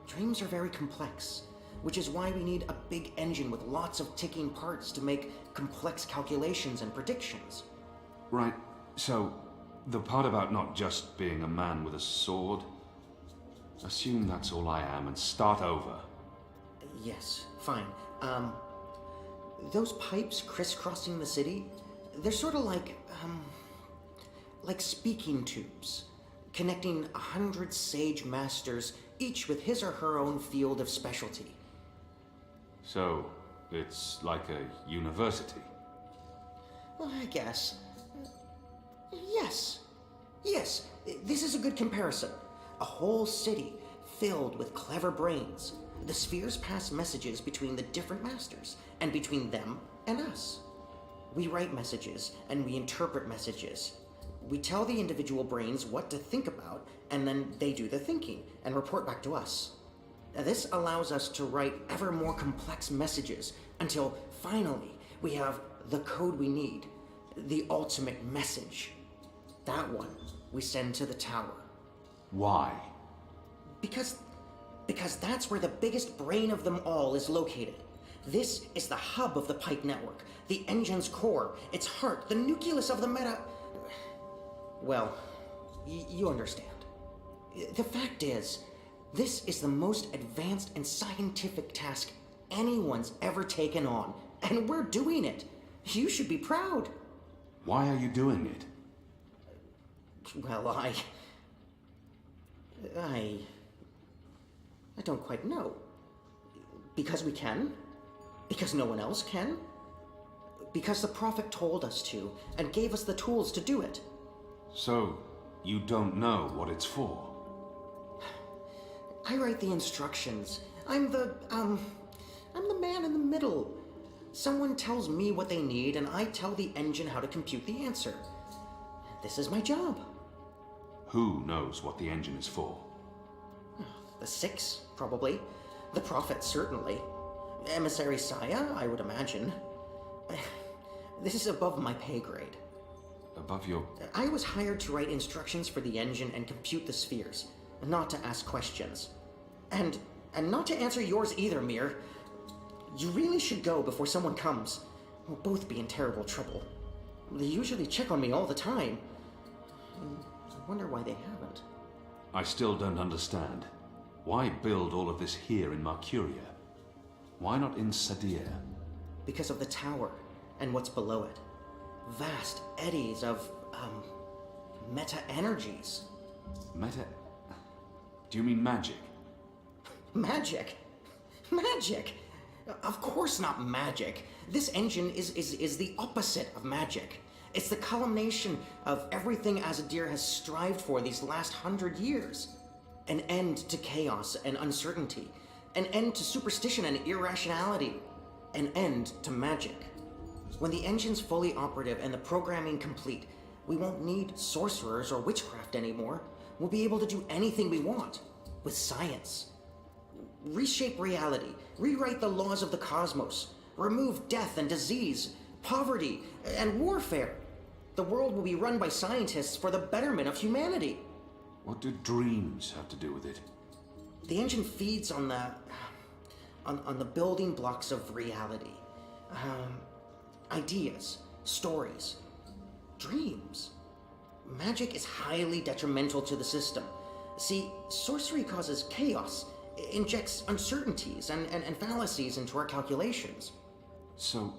Dreams are very complex, which is why we need a big engine with lots of ticking parts to make complex calculations and predictions. Right, so the part about not just being a man with a sword, assume that's all I am and start over. Yes, fine. Those pipes crisscrossing the city, they're sort of like speaking tubes, connecting 100 sage masters, each with his or her own field of specialty. So, it's like a university? Well, I guess. Yes. Yes, this is a good comparison. A whole city filled with clever brains. The spheres pass messages between the different masters, and between them and us. We write messages, and we interpret messages. We tell the individual brains what to think about, and then they do the thinking, and report back to us. Now, this allows us to write ever more complex messages, until finally we have the code we need, the ultimate message. That one we send to the tower. Why? Because that's where the biggest brain of them all is located. This is the hub of the Pike network, the engine's core, its heart, the nucleus of the meta... Well, you understand. The fact is, this is the most advanced and scientific task anyone's ever taken on, and we're doing it. You should be proud. Why are you doing it? Well, I don't quite know. Because we can? Because no one else can? Because the Prophet told us to, and gave us the tools to do it. So, you don't know what it's for? I write the instructions. I'm the man in the middle. Someone tells me what they need, and I tell the engine how to compute the answer. This is my job. Who knows what the engine is for? The Six, probably. The Prophet, certainly. Emissary Saya, I would imagine. This is above my pay grade. Above your... I was hired to write instructions for the engine and compute the spheres, not to ask questions. And not to answer yours either, Mir. You really should go before someone comes. We'll both be in terrible trouble. They usually check on me all the time. I wonder why they haven't. I still don't understand. Why build all of this here in Mercuria? Why not in Sadir? Because of the tower and what's below it. Vast eddies of, meta-energies. Meta... Do you mean magic? Magic? Magic? Of course not magic. This engine is the opposite of magic. It's the culmination of everything Azadir has strived for these last 100 years. An end to chaos and uncertainty. An end to superstition and irrationality. An end to magic. When the engine's fully operative and the programming complete, we won't need sorcerers or witchcraft anymore. We'll be able to do anything we want. With science. Reshape reality. Rewrite the laws of the cosmos. Remove death and disease, poverty, and warfare. The world will be run by scientists for the betterment of humanity. What do dreams have to do with it? The engine feeds on the building blocks of reality. Ideas, stories, dreams. Magic is highly detrimental to the system. See, sorcery causes chaos, injects uncertainties and fallacies into our calculations. So,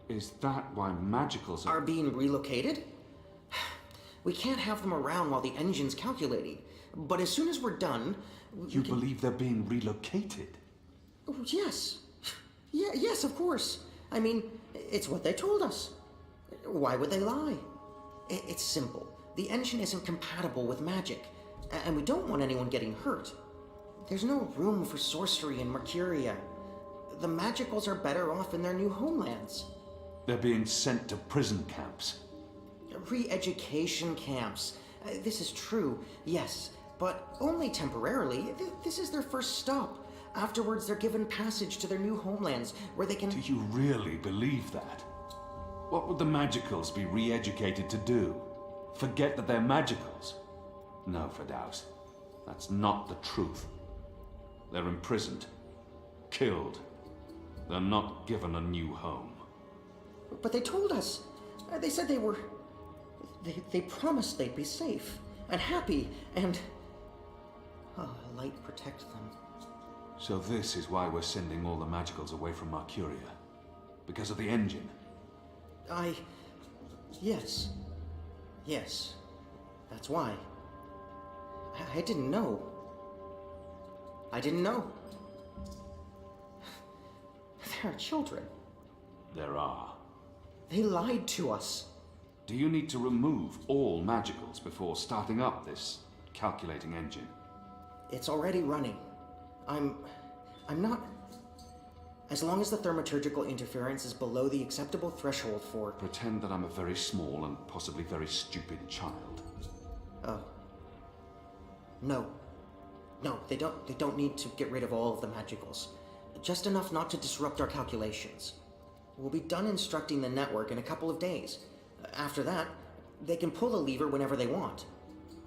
is that why magicals Are being relocated? We can't have them around while the engine's calculating. But as soon as we're done... You believe they're being relocated? Oh, yes. Yes, of course. I mean, it's what they told us. Why would they lie? It's simple. The engine isn't compatible with magic, and we don't want anyone getting hurt. There's no room for sorcery in Mercuria. The magicals are better off in their new homelands. They're being sent to prison camps. Re-education camps. This is true, yes, but only temporarily. This is their first stop. Afterwards, they're given passage to their new homelands, where they can... Do you really believe that? What would the magicals be re-educated to do? Forget that they're magicals? No, Firdaus. That's not the truth. They're imprisoned. Killed. They're not given a new home. But they told us. They said they were... They promised they'd be safe and happy and... light protect them. So this is why we're sending all the magicals away from Mercuria. Because of the engine. Yes. Yes. That's why. I didn't know. I didn't know. There are children. There are. They lied to us. Do you need to remove all magicals before starting up this calculating engine? It's already running. I'm not... As long as the thaumaturgical interference is below the acceptable threshold for... Pretend that I'm a very small and possibly very stupid child. Oh. No. No, they don't need to get rid of all of the magicals. Just enough not to disrupt our calculations. We'll be done instructing the network in a couple of days. After that, they can pull the lever whenever they want.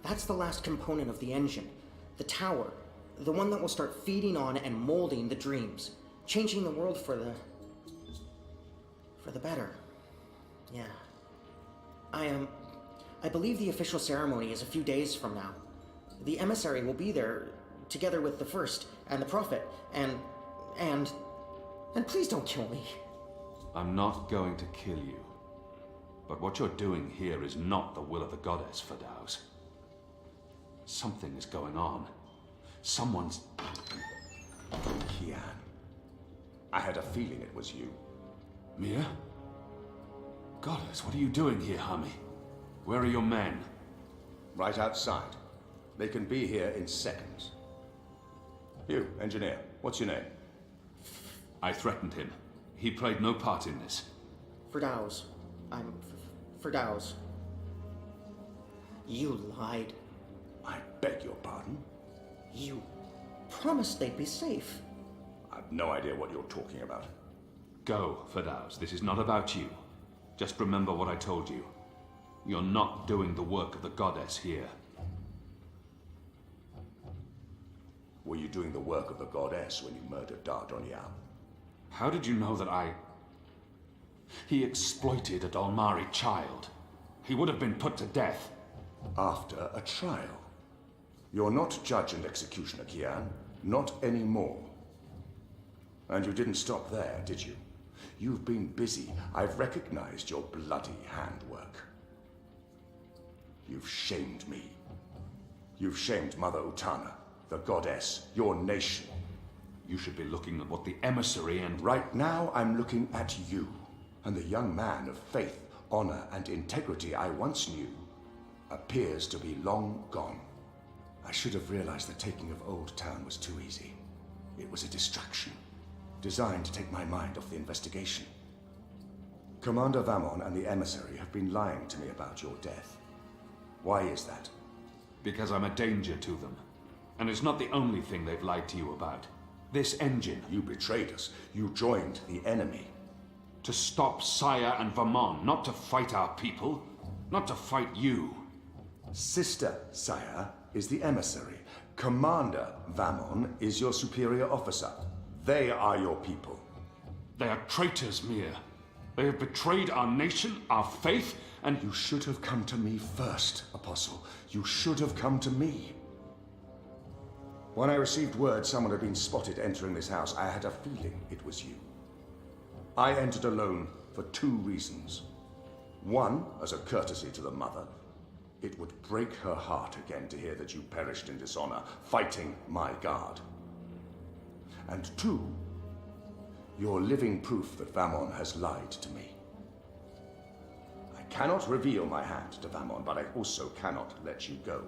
That's the last component of the engine. The tower. The one that will start feeding on and molding the dreams. Changing the world for the For the better. Yeah. I believe the official ceremony is a few days from now. The emissary will be there, together with the First and the Prophet, and please don't kill me. I'm not going to kill you. But what you're doing here is not the will of the goddess, Firdaus. Something is going on. Someone's... Kian. I had a feeling it was you. Mia? Goddess, what are you doing here, Hami? Where are your men? Right outside. They can be here in seconds. You, engineer, what's your name? I threatened him. He played no part in this. Firdaus. I'm Firdaus. You lied. I beg your pardon? You promised they'd be safe. I've no idea what you're talking about. Go, Firdaus. This is not about you. Just remember what I told you. You're not doing the work of the goddess here. Were you doing the work of the goddess when you murdered Dardonian? How did you know that I... He exploited a Dalmari child. He would have been put to death. After a trial. You're not judge and executioner, Kian. Not anymore. And you didn't stop there, did you? You've been busy. I've recognized your bloody handwork. You've shamed me. You've shamed Mother Utana, the goddess, your nation. You should be looking at what the emissary and... Right now, I'm looking at you, and the young man of faith, honor, and integrity I once knew appears to be long gone. I should have realized the taking of Old Town was too easy. It was a distraction, designed to take my mind off the investigation. Commander Vamon and the emissary have been lying to me about your death. Why is that? Because I'm a danger to them. And it's not the only thing they've lied to you about. This engine. You betrayed us. You joined the enemy. To stop Saya and Vamon, not to fight our people. Not to fight you. Sister Saya is the emissary. Commander Vamon is your superior officer. They are your people. They are traitors, Mir. They have betrayed our nation, our faith, and... You should have come to me first, Apostle. You should have come to me. When I received word someone had been spotted entering this house, I had a feeling it was you. I entered alone for 2 reasons. One, as a courtesy to the mother. It would break her heart again to hear that you perished in dishonor, fighting my guard. And 2, you're living proof that Vamon has lied to me. I cannot reveal my hand to Vamon, but I also cannot let you go.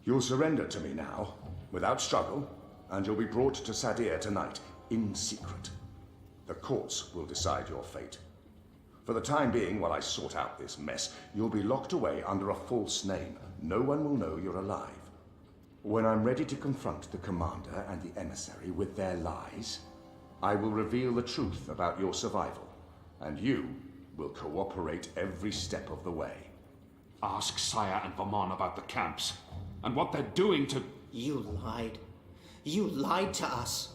You'll surrender to me now, without struggle, and you'll be brought to Sadir tonight, in secret. The courts will decide your fate. For the time being, while I sort out this mess, you'll be locked away under a false name. No one will know you're alive. When I'm ready to confront the commander and the emissary with their lies, I will reveal the truth about your survival, and you will cooperate every step of the way. Ask Saya and Vamon about the camps, and what they're doing to... You lied. You lied to us.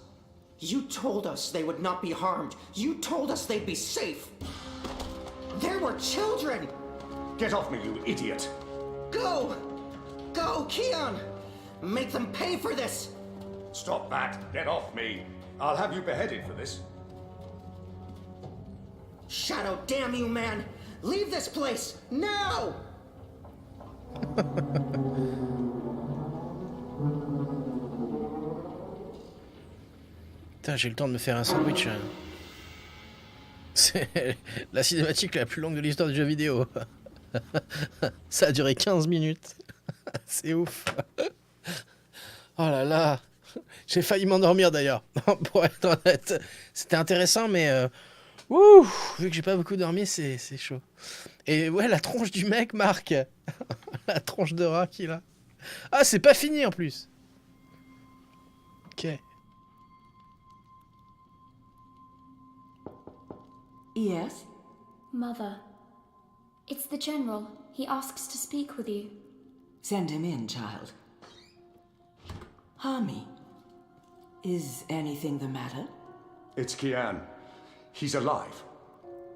You told us they would not be harmed. You told us they'd be safe. There were children! Get off me, you idiot! Go! Go, Kian! Make them pay for this! Stop that! Get off me! I'll have you beheaded for this. Shadow, damn you, man! Leave this place! Now! Putain, j'ai le temps de me faire un sandwich. C'est la cinématique la plus longue de l'histoire du jeu vidéo. Ça a duré 15 minutes. C'est ouf. Oh là là. J'ai failli m'endormir d'ailleurs, pour être honnête. C'était intéressant, mais... vu que j'ai pas beaucoup dormi, c'est chaud. Et ouais, la tronche du mec, Marc. La tronche de rat qu'il a. Ah, c'est pas fini en plus. Ok. Yes? Mother, it's the General. He asks to speak with you. Send him in, child. Hami, is anything the matter? It's Kian. He's alive.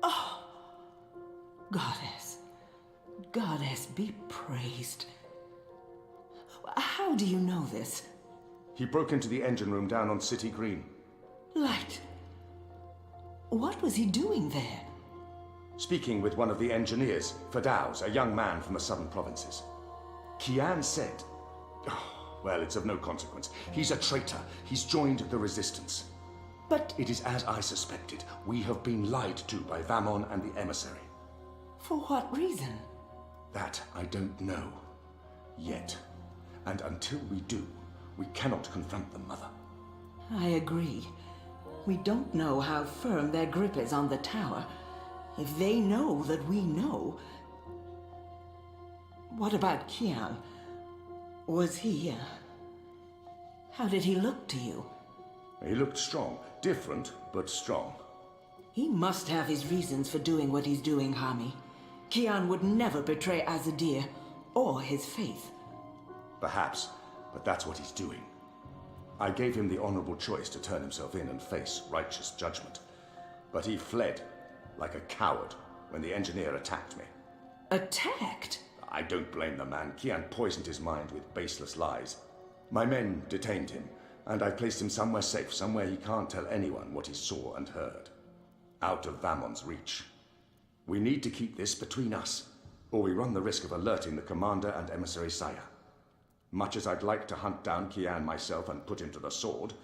Oh, Goddess be praised. How do you know this? He broke into the engine room down on City Green. Light. What was he doing there? Speaking with one of the engineers, Fadaus, a young man from the southern provinces. Kian said... Oh, well, it's of no consequence. He's a traitor. He's joined the resistance. But It is as I suspected. We have been lied to by Vamon and the emissary. for what reason? That I don't know. Yet. And until we do, we cannot confront them, Mother. I agree. We don't know how firm their grip is on the tower. If they know that we know... What about Kian? Was he... How did he look to you? He looked strong. Different, but strong. He must have his reasons for doing what he's doing, Hami. Kian would never betray Azadir or his faith. Perhaps, but that's what he's doing. I gave him the honorable choice to turn himself in and face righteous judgment. But he fled, like a coward, when the engineer attacked me. Attacked? I don't blame the man. Kian poisoned his mind with baseless lies. My men detained him, and I placed him somewhere safe, somewhere he can't tell anyone what he saw and heard. Out of Vamon's reach. We need to keep this between us, or we run the risk of alerting the commander and emissary Saya. Much as I'd like to hunt down Kian myself and put him to the sword,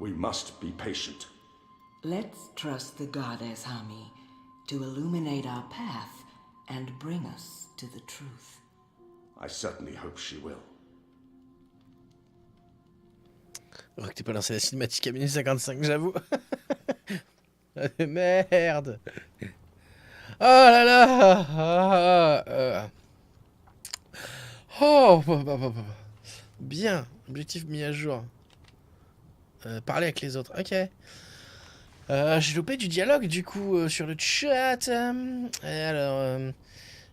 we must be patient. Let's trust the goddess, Hami, to illuminate our path and bring us to the truth. I certainly hope she will. Oh, que t'es pas lancé la cinématique à minute 55, j'avoue. Merde. Oh là là. Oh, bien. Objectif mis à jour. Parler avec les autres. Ok. J'ai loupé du dialogue du coup sur le chat. Alors,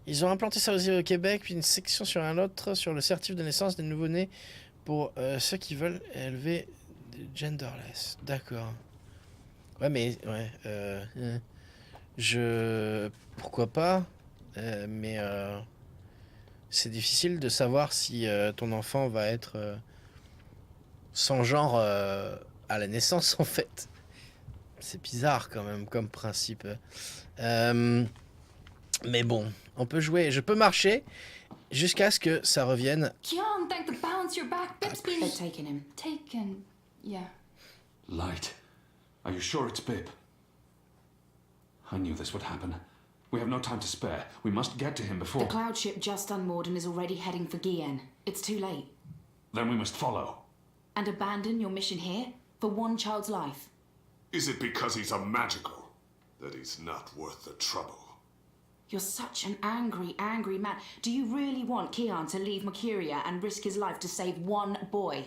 ils ont implanté ça aussi au Québec, puis une section sur un autre sur le certif de naissance des nouveau-nés pour ceux qui veulent élever des genderless. D'accord. Ouais, mais ouais. Pourquoi pas, mais c'est difficile de savoir si ton enfant va être sans genre à la naissance en fait. C'est bizarre quand même comme principe. Mais bon, on peut jouer, je peux marcher jusqu'à ce que ça revienne. Kian, thank the balance your back. Bip's been They've taken him. taken. Yeah. Light. Are you sure it's Bip? I knew this would happen. We have no time to spare. We must get to him before... The cloud ship just unmoored and is already heading for Gien. It's too late. Then we must follow. And abandon your mission here for one child's life. Is it because he's a magical that he's not worth the trouble? You're such an angry, angry man. Do you really want Kian to leave Mercuria and risk his life to save one boy?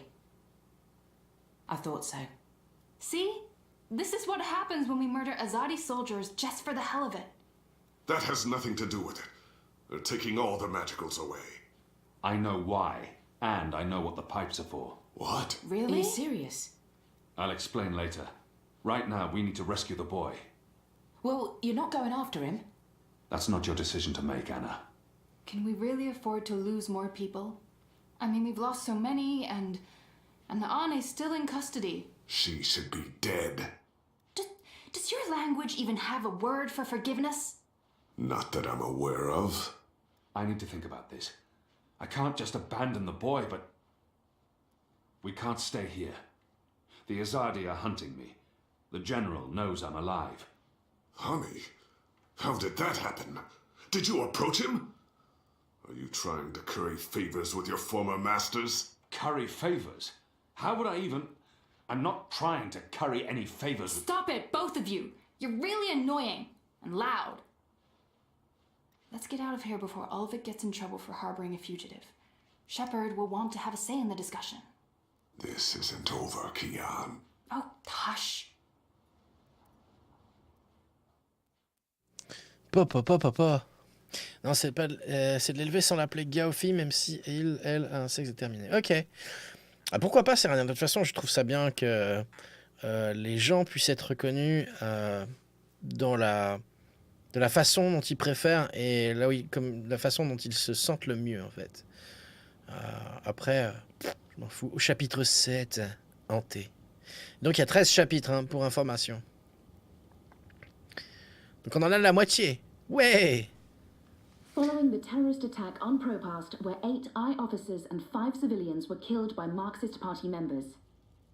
I thought so. See? This is what happens when we murder Azadi soldiers just for the hell of it. That has nothing to do with it. They're taking all the magicals away. I know why, and I know what the pipes are for. What? Are Really? you serious? I'll explain later. Right now, we need to rescue the boy. Well, you're not going after him. That's not your decision to make, Anna. Can we really afford to lose more people? I mean, we've lost so many, and the Ane's still in custody. She should be dead. Does your language even have a word for forgiveness? Not that I'm aware of. I need to think about this. I can't just abandon the boy, but... We can't stay here. The Azadi are hunting me. The General knows I'm alive. Honey, how did that happen? Did you approach him? Are you trying to curry favors with your former masters? Curry favors? How would I even... I'm not trying to curry any favors with... Stop it, both of you! You're really annoying and loud. Let's get out of here before Ulvik gets in trouble for harboring a fugitive. Shepard will want to have a say in the discussion. This isn't over, Kian. Oh, hush. Papa. Non, c'est pas, c'est de l'élever sans l'appeler Gaofi, même si elle a un sexe déterminé. Ok. Ah, pourquoi pas, c'est rien. De toute façon, je trouve ça bien que les gens puissent être reconnus dans la de la façon dont ils préfèrent et là où comme la façon dont ils se sentent le mieux en fait. Après, je m'en fous. Au chapitre 7, hanté. Donc il y a 13 chapitres hein, pour information. Donc on en a la moitié. Ouais. Following the terrorist attack on Propast, where 8 I officers and 5 civilians were killed by Marxist Party members,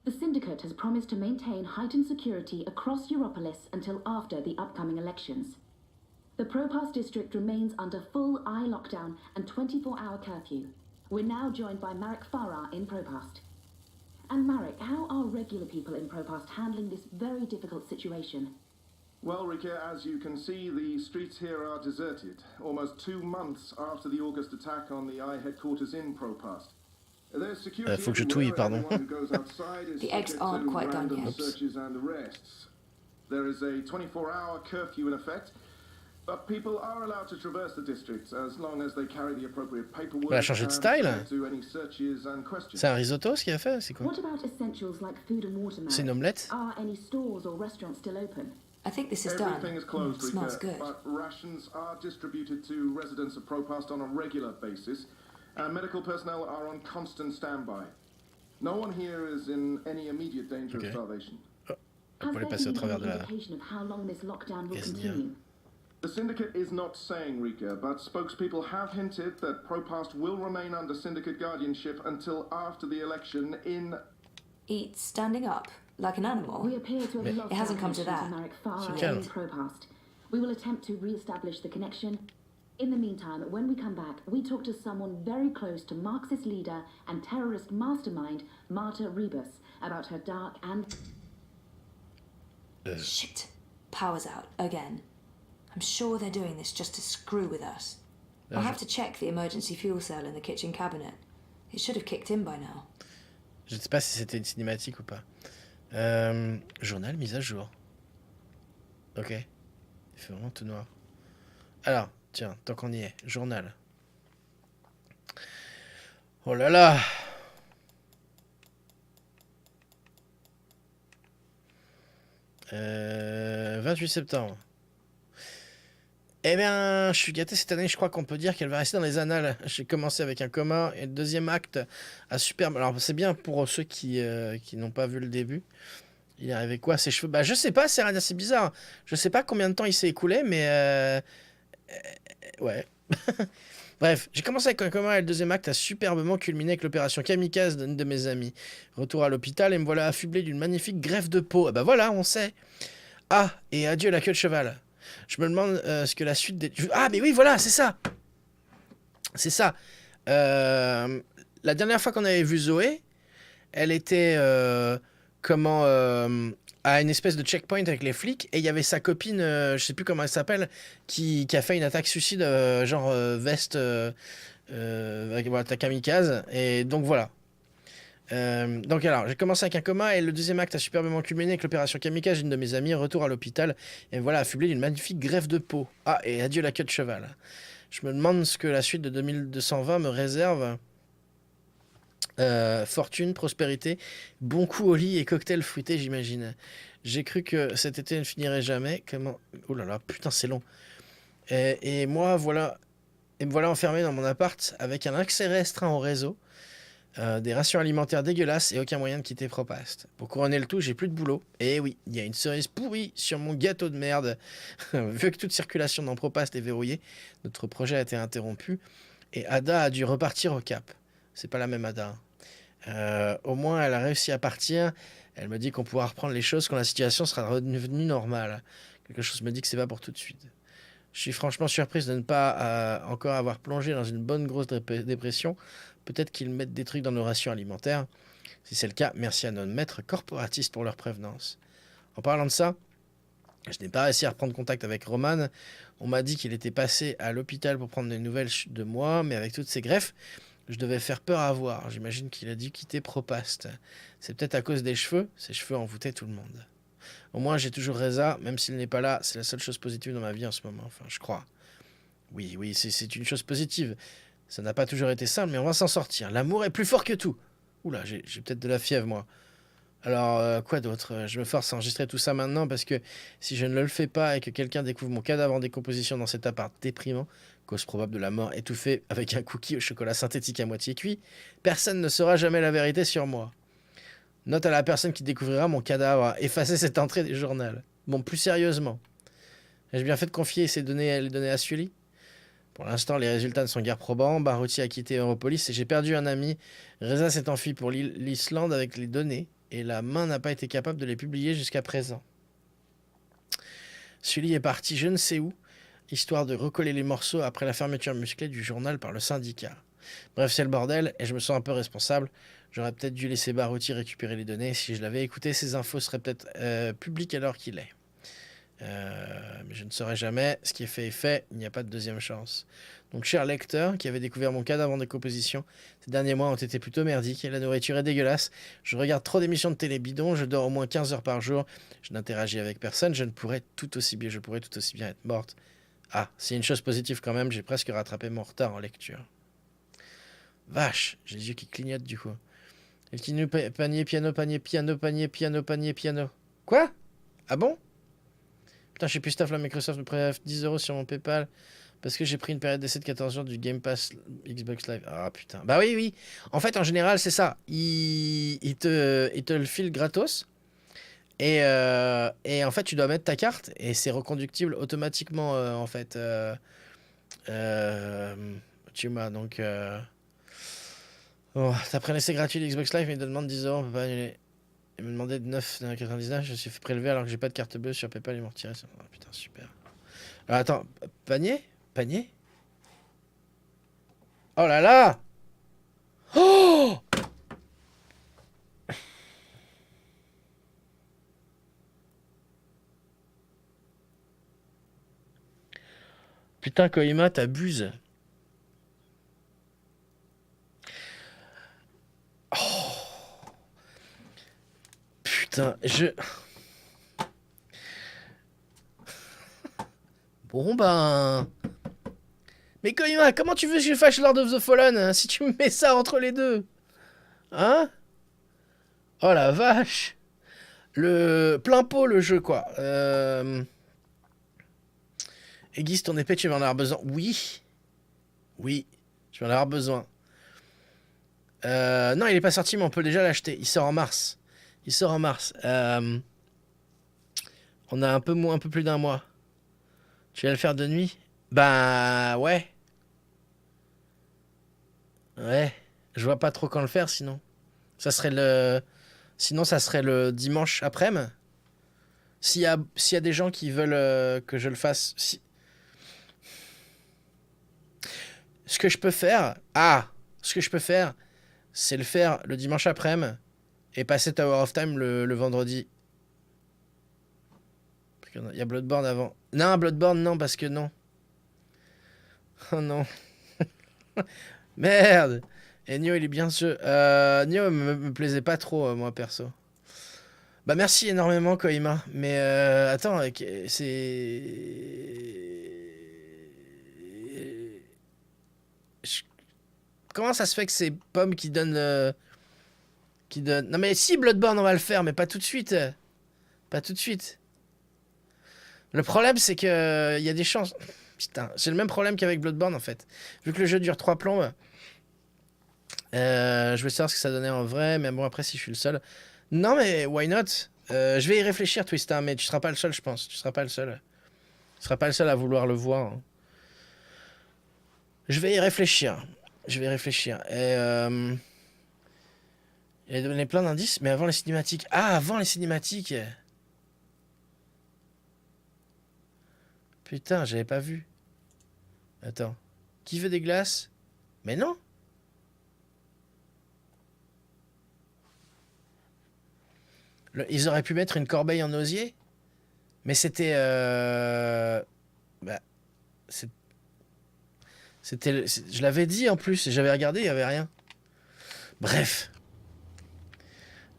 the Syndicate has promised to maintain heightened security across Europolis until after the upcoming elections. The Propast district remains under full eye lockdown and 24-hour curfew. We're now joined by Marek Farah in Propast. And Marek, how are regular people in Propast handling this very difficult situation? Well, Rika, as you can see, the streets here are deserted, almost 2 months after the August attack on the I headquarters in Propast. There's security faut que je touille, pardon. everywhere. Everyone who goes outside is The eggs subject aren't to quite done random yet. searches and arrests. There is a 24-hour curfew in effect, but people are allowed to traverse the district as long as they carry the appropriate paperwork Elle a changé de style. and to any searches and questions. C'est un risotto ce qu'il a fait, c'est quoi? What about essentials like food and water, Marek? C'est une omelette? Are any stores or restaurants still open? I think this is done. Everything is closed, Smells Rika, good. but rations are distributed to residents of Propast on a regular basis, and medical personnel are on constant standby. No one here is in any immediate danger of starvation. On Has peut there aller passer au been travers any de la... indication of how long this lockdown will Qu'est-ce qu'il y a? continue? The Syndicate is not saying, Rika, but spokespeople have hinted that Propast will remain under Syndicate guardianship until after the election in... Eat standing up, like an animal. We appear to have lost It hasn't our come to connection that. Marek Farah calme. in Propast. We will attempt to re-establish the connection. In the meantime, when we come back, we talk to someone very close to Marxist leader and terrorist mastermind Marta Rebus about her dark and... Shit. Power's out, again. I'm sure they're doing this just to screw with us. I'll have to check the emergency fuel cell in the kitchen cabinet. It should have kicked in by now. Je ne sais pas si c'était une cinématique ou pas. Journal mise à jour. Ok. Il fait vraiment tout noir. Alors, tiens, tant qu'on y est, journal. Oh là là. « 28 septembre. Eh bien, je suis gâté cette année, je crois qu'on peut dire qu'elle va rester dans les annales. J'ai commencé avec un coma et le deuxième acte a super... Alors, c'est bien pour ceux qui n'ont pas vu le début. Il est arrivé quoi, ses cheveux? Bah, je sais pas, c'est rien d'assez bizarre. Je sais pas combien de temps il s'est écoulé, mais... ouais. Bref, j'ai commencé avec un coma et le deuxième acte a superbement culminé avec l'opération kamikaze d'une de mes amies. Retour à l'hôpital et me voilà affublé d'une magnifique greffe de peau. Ah bah voilà, on sait. Ah, et adieu la queue de cheval. Je me demande ce que la suite des... Ah, mais oui, voilà, c'est ça. C'est ça. La dernière fois qu'on avait vu Zoé, elle était... à une espèce de checkpoint avec les flics, et il y avait sa copine, je sais plus comment elle s'appelle, qui a fait une attaque suicide, veste, attaque kamikaze, et donc voilà. Donc alors, j'ai commencé avec un coma, et le deuxième acte a superbement culminé avec l'opération kamikaze d'une de mes amies, retour à l'hôpital, et me voilà affublé d'une magnifique greffe de peau. Ah, et adieu la queue de cheval. Je me demande ce que la suite de 2220 me réserve. Fortune, prospérité, bon coup au lit et cocktail fruité, j'imagine. J'ai cru que cet été ne finirait jamais. Comment... Oh là là, putain, c'est long. Et moi, voilà. Et me voilà enfermé dans mon appart avec un accès restreint au réseau, des rations alimentaires dégueulasses et aucun moyen de quitter Propast. Pour couronner le tout, j'ai plus de boulot. Et oui, il y a une cerise pourrie sur mon gâteau de merde. Vu que toute circulation dans Propast est verrouillée, notre projet a été interrompu et Ada a dû repartir au Cap. C'est pas la même Ada. Au moins, elle a réussi à partir. Elle me dit qu'on pourra reprendre les choses quand la situation sera redevenue normale. Quelque chose me dit que c'est pas pour tout de suite. Je suis franchement surprise de ne pas encore avoir plongé dans une bonne grosse dépression. Peut-être qu'ils mettent des trucs dans nos rations alimentaires. Si c'est le cas, merci à nos maîtres corporatistes pour leur prévenance. En parlant de ça, je n'ai pas réussi à reprendre contact avec Roman. On m'a dit qu'il était passé à l'hôpital pour prendre des nouvelles de moi, mais avec toutes ces greffes, je devais faire peur à voir. J'imagine qu'il a dû quitter Propast. C'est peut-être à cause des cheveux. Ses cheveux envoûtaient tout le monde. Au moins, j'ai toujours Reza, même s'il n'est pas là. C'est la seule chose positive dans ma vie en ce moment. Enfin, je crois. Oui, c'est une chose positive. Ça n'a pas toujours été simple, mais on va s'en sortir. L'amour est plus fort que tout. Oula, j'ai peut-être de la fièvre, moi. Alors, quoi d'autre? Je me force à enregistrer tout ça maintenant parce que si je ne le fais pas et que quelqu'un découvre mon cadavre en décomposition dans cet appart déprimant, cause probable de la mort étouffée avec un cookie au chocolat synthétique à moitié cuit, personne ne saura jamais la vérité sur moi. Note à la personne qui découvrira mon cadavre, effacez cette entrée du journal. Bon, plus sérieusement, ai-je bien fait de confier les données à Sully? Pour l'instant, les résultats ne sont guère probants. Baruti a quitté Europolis et j'ai perdu un ami. Reza s'est enfui pour l'Islande avec les données et la main n'a pas été capable de les publier jusqu'à présent. Sully est parti je ne sais où, histoire de recoller les morceaux après la fermeture musclée du journal par le syndicat. Bref, c'est le bordel et je me sens un peu responsable. J'aurais peut-être dû laisser Baruti récupérer les données. Si je l'avais écouté, ces infos seraient peut-être publiques à l'heure qu'il est. Mais je ne saurais jamais. Ce qui est fait, il n'y a pas de deuxième chance. Donc, cher lecteur, qui avait découvert mon cadavre en décomposition, ces derniers mois ont été plutôt merdiques et la nourriture est dégueulasse. Je regarde trop d'émissions de télé bidon, je dors au moins 15 heures par jour, je n'interagis avec personne, je pourrais tout aussi bien être morte. Ah, c'est une chose positive quand même, j'ai presque rattrapé mon retard en lecture. Vache, j'ai les yeux qui clignotent du coup. Elle continue panier, piano, panier, piano, panier, piano, panier, piano. Quoi? Ah bon? Putain, je sais plus staff, là, Microsoft me prélève 10 € sur mon PayPal parce que j'ai pris une période d'essai de 14 jours du Game Pass Xbox Live. Ah putain. Bah oui, oui. En fait, en général, c'est ça. Il te le file gratos. Et en fait, tu dois mettre ta carte et c'est reconductible automatiquement, en fait. Tu m'as donc... Oh, t'as pris un essai gratuit de Xbox Live, mais il te demande 10 €, on peut pas annuler. Il me demandait de 9,99, je me suis fait prélever alors que j'ai pas de carte bleue sur PayPal, ils m'ont retiré. Oh, putain, super. Alors attends, panier? Panier? Oh là là! Oh! Putain, Koima, t'abuses. Oh. Putain, Bon ben... Mais Koima, comment tu veux que je fâche Lord of the Fallen hein, si tu me mets ça entre les deux? Hein? Oh la vache! Le plein pot le jeu quoi. Aiguise ton épée, tu vas en avoir besoin. Oui. Oui, je vais en avoir besoin. Non, il est pas sorti, mais on peut déjà l'acheter. Il sort en mars. Il sort en mars. On a un peu plus d'un mois. Tu vas le faire de nuit? Bah ouais. Ouais. Je vois pas trop quand le faire sinon. Ça serait le... Sinon, ça serait le dimanche après-midi. S'il y a des gens qui veulent que je le fasse... Ce que je peux faire... Ah! Ce que je peux faire, c'est le faire le dimanche après-midi et passer Tower of Time le vendredi. Il y a Bloodborne avant. Non, Bloodborne, non, parce que non. Oh non. Merde. Et Nioh, il est bien sûr. Nioh me plaisait pas trop, moi, perso. Bah, merci énormément, Koima. Mais attends, c'est... Comment ça se fait que c'est Pomme qui donne... Non, mais si, Bloodborne, on va le faire, mais pas tout de suite. Pas tout de suite. Le problème, c'est que il y a des chances... Putain, c'est le même problème qu'avec Bloodborne, en fait. Vu que le jeu dure 3 plombes, je vais savoir ce que ça donnait en vrai, mais bon, après, si je suis le seul... Non, mais why not? Je vais y réfléchir, Twista, mais tu seras pas le seul, je pense. Tu seras pas le seul. Tu seras pas le seul à vouloir le voir. Hein. Je vais y réfléchir. Je vais y réfléchir. Il a donné plein d'indices, mais avant les cinématiques. Ah, avant les cinématiques. Putain, j'avais pas vu. Attends. Qui veut des glaces? Mais non. Ils auraient pu mettre une corbeille en osier. Mais c'était... Bah... C'était... Je l'avais dit en plus. J'avais regardé, il n'y avait rien. Bref.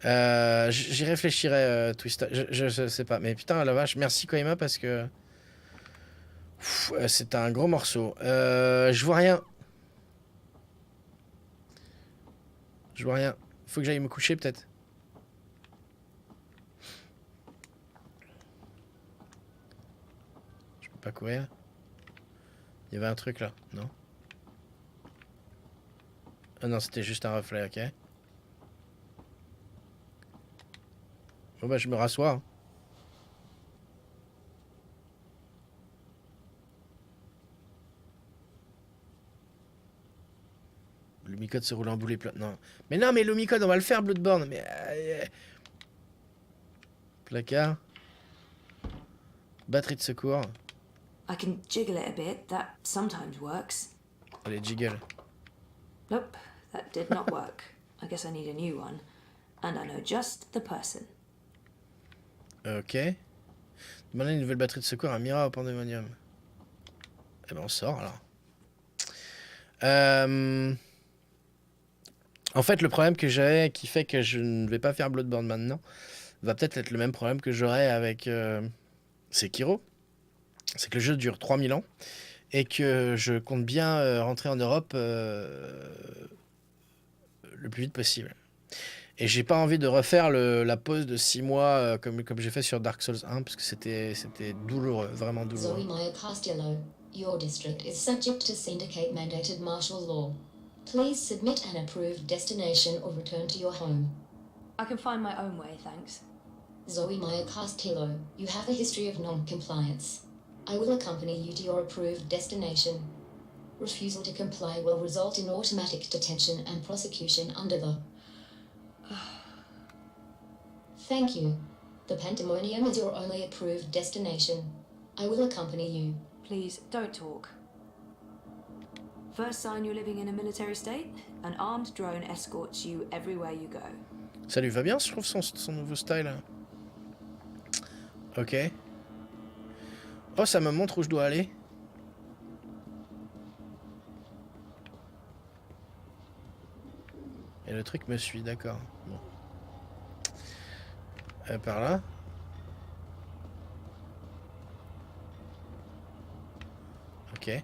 J'y réfléchirai, Twista. Je sais pas. Mais putain, la vache. Merci, Koima, parce que... C'est un gros morceau. Je vois rien. Je vois rien. Faut que j'aille me coucher, peut-être. Pas courir. Il y avait un truc là, non? Ah non, c'était juste un reflet, ok. Bon bah je me rassois. Hein. Le micode se roule en boulet plein. Non. Mais non, mais le micode, on va le faire, Bloodborne. Mais. Placard. Batterie de secours. I can jiggle it a bit. That sometimes works. Allez, jiggle. Nope, that did not work. I guess I need a new one. And I know just the person. Ok. Demander une nouvelle batterie de secours à Mira au Pandemonium. Eh ben on sort alors. En fait, le problème que j'avais qui fait que je ne vais pas faire Bloodborne maintenant va peut-être être le même problème que j'aurai avec Sekiro. C'est que le jeu dure 3000 ans et que je compte bien rentrer en Europe le plus vite possible. Et j'ai pas envie de refaire la pause de 6 mois comme j'ai fait sur Dark Souls 1 parce que c'était douloureux, vraiment douloureux. Zoe Maya Castello, your district is subject to syndicate mandated martial law. Please submit an approved destination or return to your home. I can find my own way, thanks. Zoe Maya Castillo, you have a history of non-compliance. I will accompany you to your approved destination. Refusal to comply will result in automatic detention and prosecution under the... Thank you. The Pandemonium is your only approved destination. I will accompany you. Please, don't talk. First sign you're living in a military state, an armed drone escorts you everywhere you go. Ça lui va bien, je trouve, son nouveau style. Ok. Oh, ça me montre où je dois aller. Et le truc me suit, d'accord. Bon. Par là. Ok.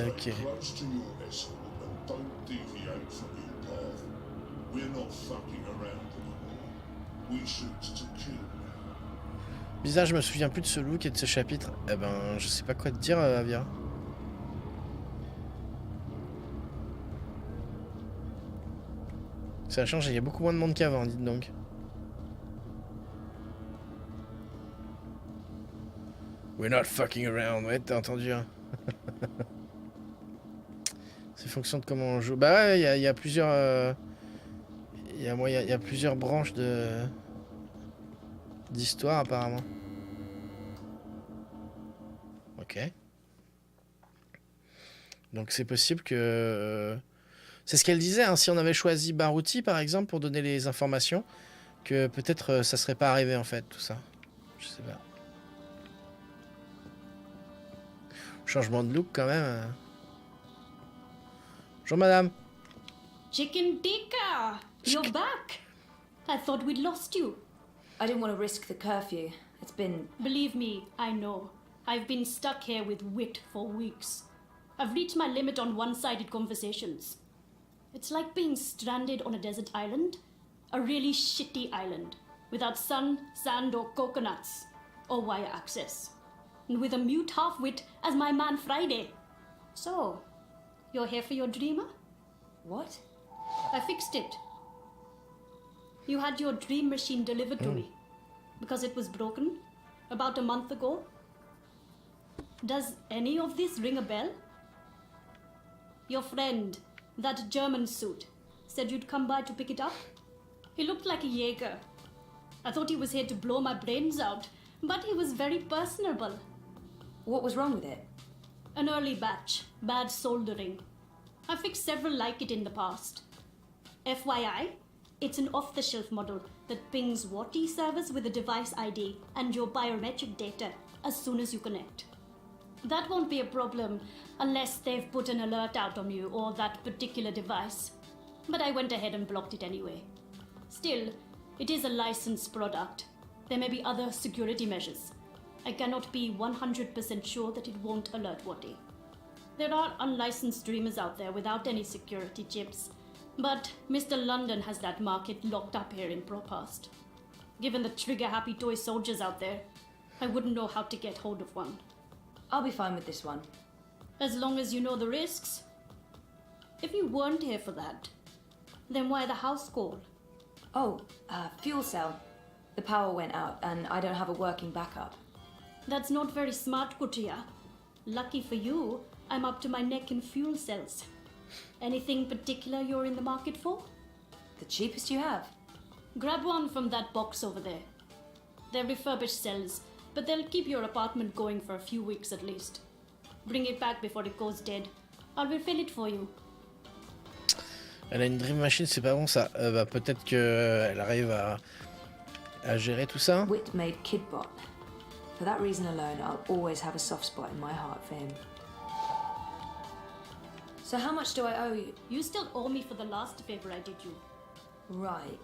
Ok. Bizarre, je me souviens plus de ce look et de ce chapitre. Eh ben, je sais pas quoi te dire, Avia. Ça a changé, il y a beaucoup moins de monde qu'avant, dites donc. We're not fucking around, ouais, t'as entendu, hein. C'est fonction de comment on joue. Bah ouais, il y a plusieurs... Il y a plusieurs branches d'histoire, apparemment. Ok. Donc c'est possible que... C'est ce qu'elle disait, hein, si on avait choisi Baruti, par exemple, pour donner les informations, que peut-être ça serait pas arrivé, en fait, tout ça. Je sais pas. Changement de look, quand même. Bonjour, madame. Chicken tikka! You're back! I thought we'd lost you. I didn't want to risk the curfew. It's been... Believe me, I know. I've been stuck here with Wit for weeks. I've reached my limit on one-sided conversations. It's like being stranded on a desert island. A really shitty island. Without sun, sand or coconuts. Or wire access. And with a mute half-wit as my man Friday. So, you're here for your dreamer? What? I fixed it. You had your dream machine delivered to me. Because it was broken. About a month ago. Does any of this ring a bell? Your friend, that German suit, said you'd come by to pick it up? He looked like a Jaeger. I thought he was here to blow my brains out, but he was very personable. What was wrong with it? An early batch, bad soldering. I fixed several like it in the past. FYI, it's an off-the-shelf model that pings WATI servers with a device ID and your biometric data as soon as you connect. That won't be a problem unless they've put an alert out on you or that particular device. But I went ahead and blocked it anyway. Still, it is a licensed product. There may be other security measures. I cannot be 100% sure that it won't alert WATI. There are unlicensed dreamers out there without any security chips, but Mr. London has that market locked up here in Propast. Given the trigger-happy toy soldiers out there, I wouldn't know how to get hold of one. I'll be fine with this one. As long as you know the risks. If you weren't here for that, then why the house call? Oh, fuel cell. The power went out and I don't have a working backup. That's not very smart, Kutia. Lucky for you, I'm up to my neck in fuel cells. Anything particular you're in the market for? The cheapest you have. Grab one from that box over there. They're refurbished cells, but they'll keep your apartment going for a few weeks at least. Bring it back before it goes dead. I'll refill it for you. Elle a une Dream Machine, c'est pas bon ça. Bah, peut-être qu'elle arrive à gérer tout ça. Wit made Kidbot. For that reason alone, I'll always have a soft spot in my heart for him. So how much do I owe you? You still owe me for the last favor I did you. Right.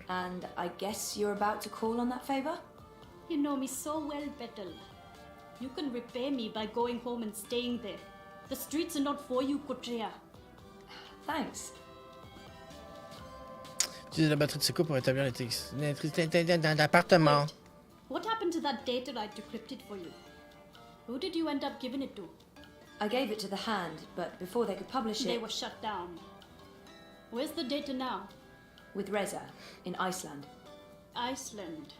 And I guess you're about to call on that favor? You know me so well, Betel. You can repay me by going home and staying there. The streets are not for you, Kutria. Thanks. Utilisez la batterie de Seco pour établir l'électricité d'un appartement. What happened to that data I decrypted for you? Who did you end up giving it to? I gave it to the Hand, but before they could publish it... They were shut down. Where's the data now? With Reza, in Iceland. Iceland.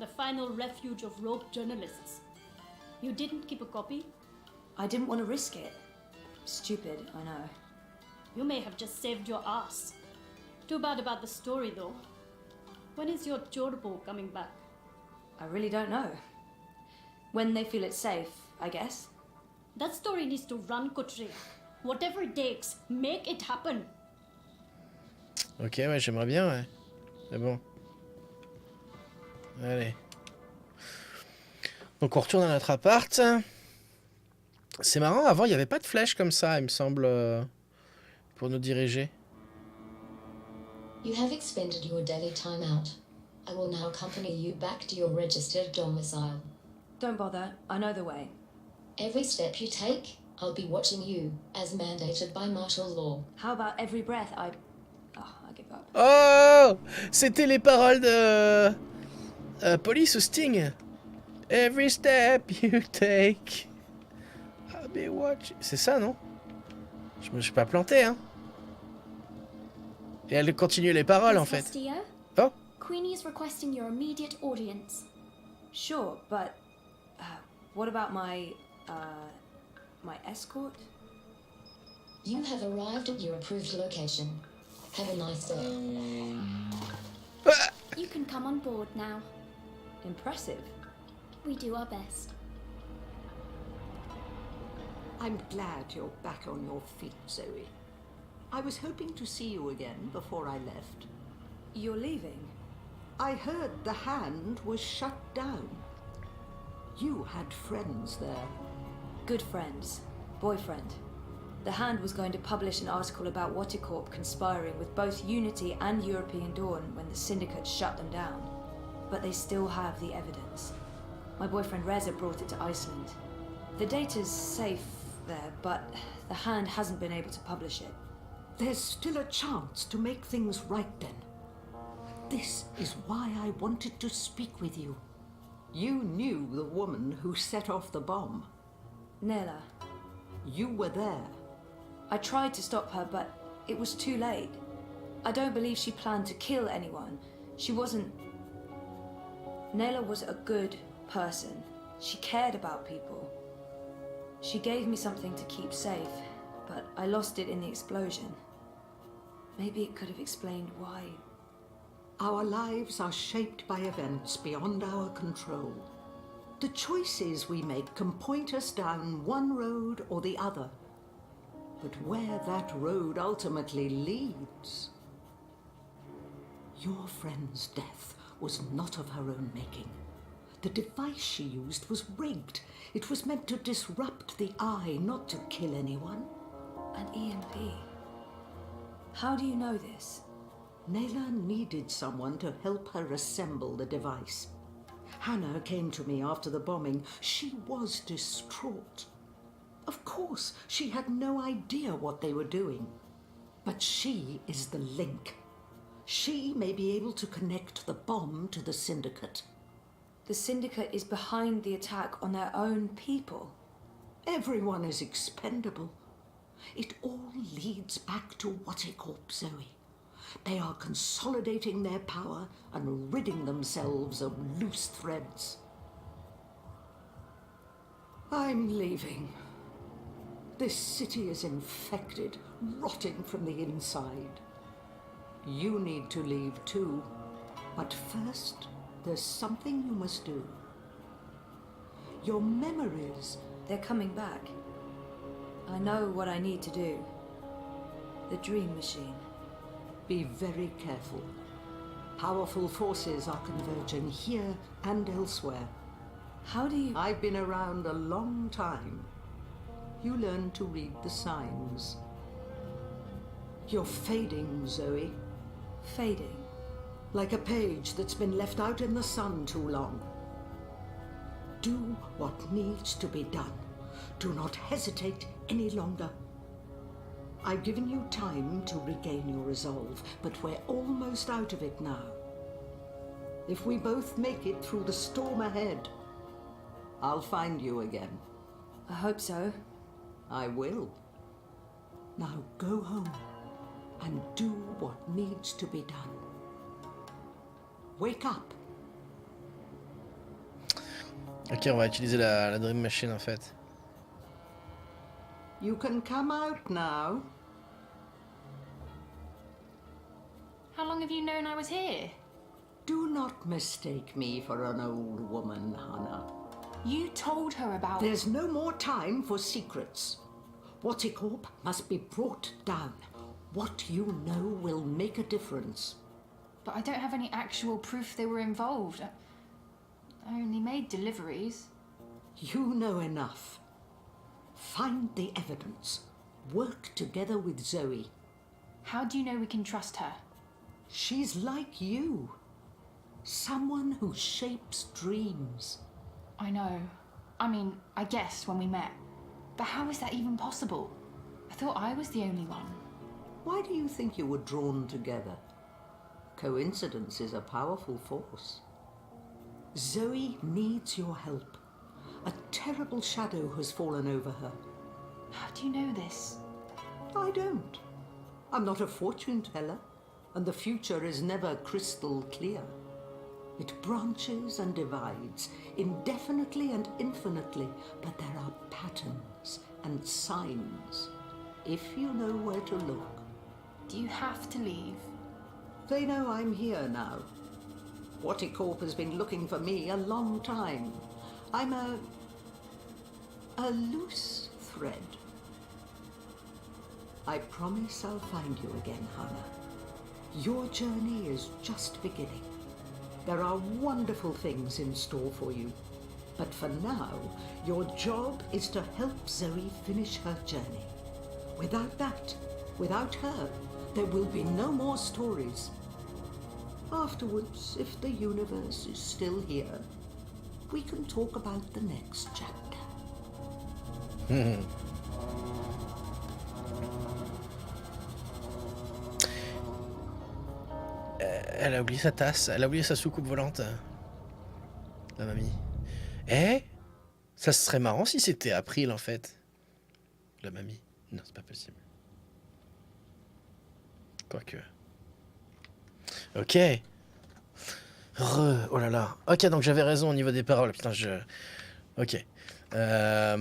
The final refuge of rogue journalists. You didn't keep a copy? I didn't want to risk it. Stupid, I know. You may have just saved your ass. Too bad about the story, though. When is your Jorbo coming back? I really don't know. When they feel it's safe, I guess. That story needs to run, Kutria. Whatever it takes, make it happen. Ok, ouais, j'aimerais bien, ouais. Mais bon. Allez. Donc on retourne à notre appart. C'est marrant, avant il n'y avait pas de flèche comme ça, il me semble, pour nous diriger. You have expended your daily time out. I will now accompany you back to your registered domicile. Don't bother, I know the way. Every step you take, I'll be watching you, as mandated by martial law. How about every breath I give up. Oh, c'était les paroles de Police ou Sting. Every step you take, I'll be watching. C'est ça, non? Je me suis pas planté, hein. Et elle continue les paroles, en fait. Castillo? Oh. Queenie is requesting your immediate audience. Sure, but what about my escort? You have arrived at your approved location. Have a nice day. You can come on board now. Impressive. We do our best. I'm glad you're back on your feet, Zoe. I was hoping to see you again before I left. You're leaving? I heard the Hand was shut down. You had friends there. Good friends. Boyfriend. The Hand was going to publish an article about Watticorp conspiring with both Unity and European Dawn when the Syndicate shut them down. But they still have the evidence. My boyfriend Reza brought it to Iceland. The data's safe there, but the Hand hasn't been able to publish it. There's still a chance to make things right then. This is why I wanted to speak with you. You knew the woman who set off the bomb. Nella. You were there. I tried to stop her, but it was too late. I don't believe she planned to kill anyone. She wasn't... Nella was a good person. She cared about people. She gave me something to keep safe, but I lost it in the explosion. Maybe it could have explained why. Our lives are shaped by events beyond our control. The choices we make can point us down one road or the other. But where that road ultimately leads... Your friend's death was not of her own making. The device she used was rigged. It was meant to disrupt the eye, not to kill anyone. An EMP. How do you know this? Nayla needed someone to help her assemble the device. Hannah came to me after the bombing. She was distraught. Of course, she had no idea what they were doing. But she is the link. She may be able to connect the bomb to the Syndicate. The Syndicate is behind the attack on their own people. Everyone is expendable. It all leads back to Waticorp, Zoe. They are consolidating their power and ridding themselves of loose threads. I'm leaving. This city is infected, rotting from the inside. You need to leave too. But first, there's something you must do. Your memories... They're coming back. I know what I need to do. The Dream Machine. Be very careful. Powerful forces are converging here and elsewhere. How do you... I've been around a long time. You learn to read the signs. You're fading, Zoe. Fading? Like a page that's been left out in the sun too long. Do what needs to be done. Do not hesitate any longer. I've given you time to regain your resolve, but we're almost out of it now. If we both make it through the storm ahead, I'll find you again. I hope so. I will. Now go home and do what needs to be done. Wake up. Ok, on va utiliser la Dream Machine en fait. You can come out now. How long have you known I was here? Do not mistake me for an old woman, Hannah. You told her about... There's no more time for secrets. Waticorp must be brought down. What you know will make a difference. But I don't have any actual proof they were involved. I only made deliveries. You know enough. Find the evidence. Work together with Zoe. How do you know we can trust her? She's like you. Someone who shapes dreams. I know. I mean, I guess when we met. But how is that even possible? I thought I was the only one. Why do you think you were drawn together? Coincidence is a powerful force. Zoe needs your help. A terrible shadow has fallen over her. How do you know this? I don't. I'm not a fortune teller, and the future is never crystal clear. It branches and divides, indefinitely and infinitely, but there are patterns and signs, if you know where to look. Do you have to leave? They know I'm here now. Waticorp has been looking for me a long time. I'm a loose thread. I promise I'll find you again, Hannah. Your journey is just beginning. There are wonderful things in store for you. But for now, your job is to help Zoe finish her journey. Without that, without her, there will be no more stories. Afterwards, if the universe is still here, we can talk about the next chapter. Elle a oublié sa tasse, elle a oublié sa soucoupe volante. La mamie. Eh? Ça serait marrant si c'était April en fait. La mamie. Non, c'est pas possible. Quoique. Ok. Oh là là. Ok, donc j'avais raison au niveau des paroles. Putain, Ok. La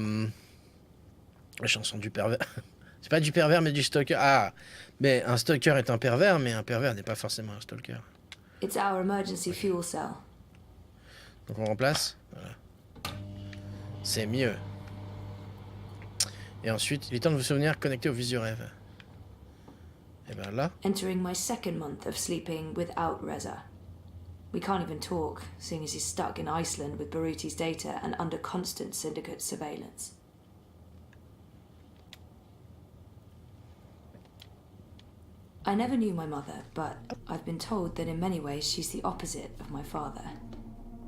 chanson du pervers. C'est pas du pervers, mais du stalker. Ah, mais un stalker est un pervers, mais un pervers n'est pas forcément un stalker. It's our emergency fuel cell. Donc on remplace. Voilà. C'est mieux. Et ensuite, il est temps de vous souvenir connecté au visio-rêve. Et ben là. Entering my second month of sleeping without Reza. We can't even talk, seeing as he's stuck in Iceland with Baruti's data and under constant syndicate surveillance. I never knew my mother, but I've been told that in many ways she's the opposite of my father.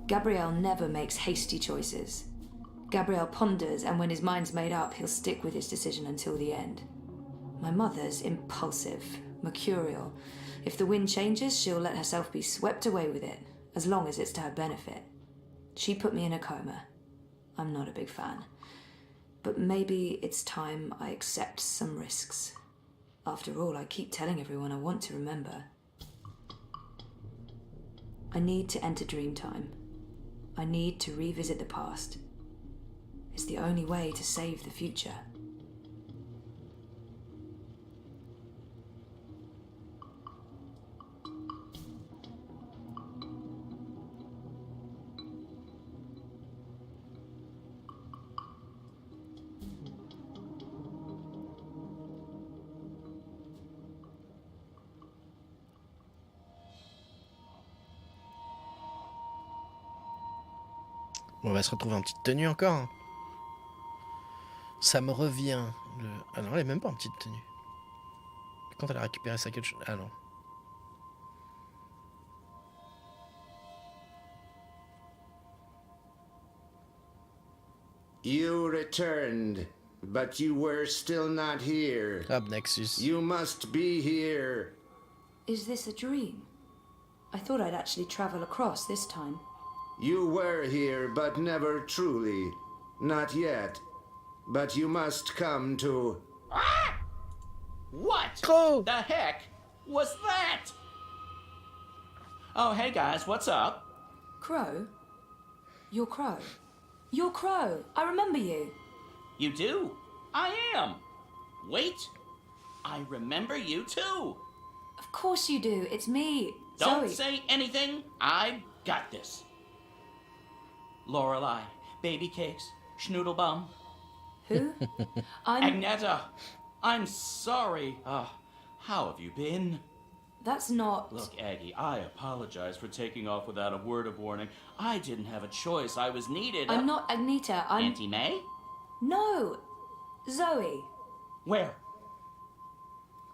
Gabriel never makes hasty choices. Gabriel ponders, and when his mind's made up, he'll stick with his decision until the end. My mother's impulsive, mercurial, If the wind changes, she'll let herself be swept away with it, as long as it's to her benefit. She put me in a coma. I'm not a big fan. But maybe it's time I accept some risks. After all, I keep telling everyone I want to remember. I need to enter Dreamtime. I need to revisit the past. It's the only way to save the future. On va se retrouver en petite tenue encore. Ça me revient. Ah non, elle est même pas en petite tenue. Quand elle a récupéré sa queue de... Ah non. You returned, but you were still not here. Nexus. You must be here. Is this a dream? I thought I'd actually travel across this time. You were here, but never truly. Not yet. But you must come to... Ah! What the heck was that? Oh, hey guys, what's up? Crow? You're Crow. You're Crow. I remember you. You do? I am. Wait. I remember you too. Of course you do. It's me, Don't Zoe. say anything. I've got this. Lorelei, baby cakes, schnoodlebum. Who? Agneta, I'm sorry. How have you been? That's not... Look, Aggie, I apologize for taking off without a word of warning. I didn't have a choice. I was needed. I'm not Agneta. I'm... Auntie May? No. Zoe. Where?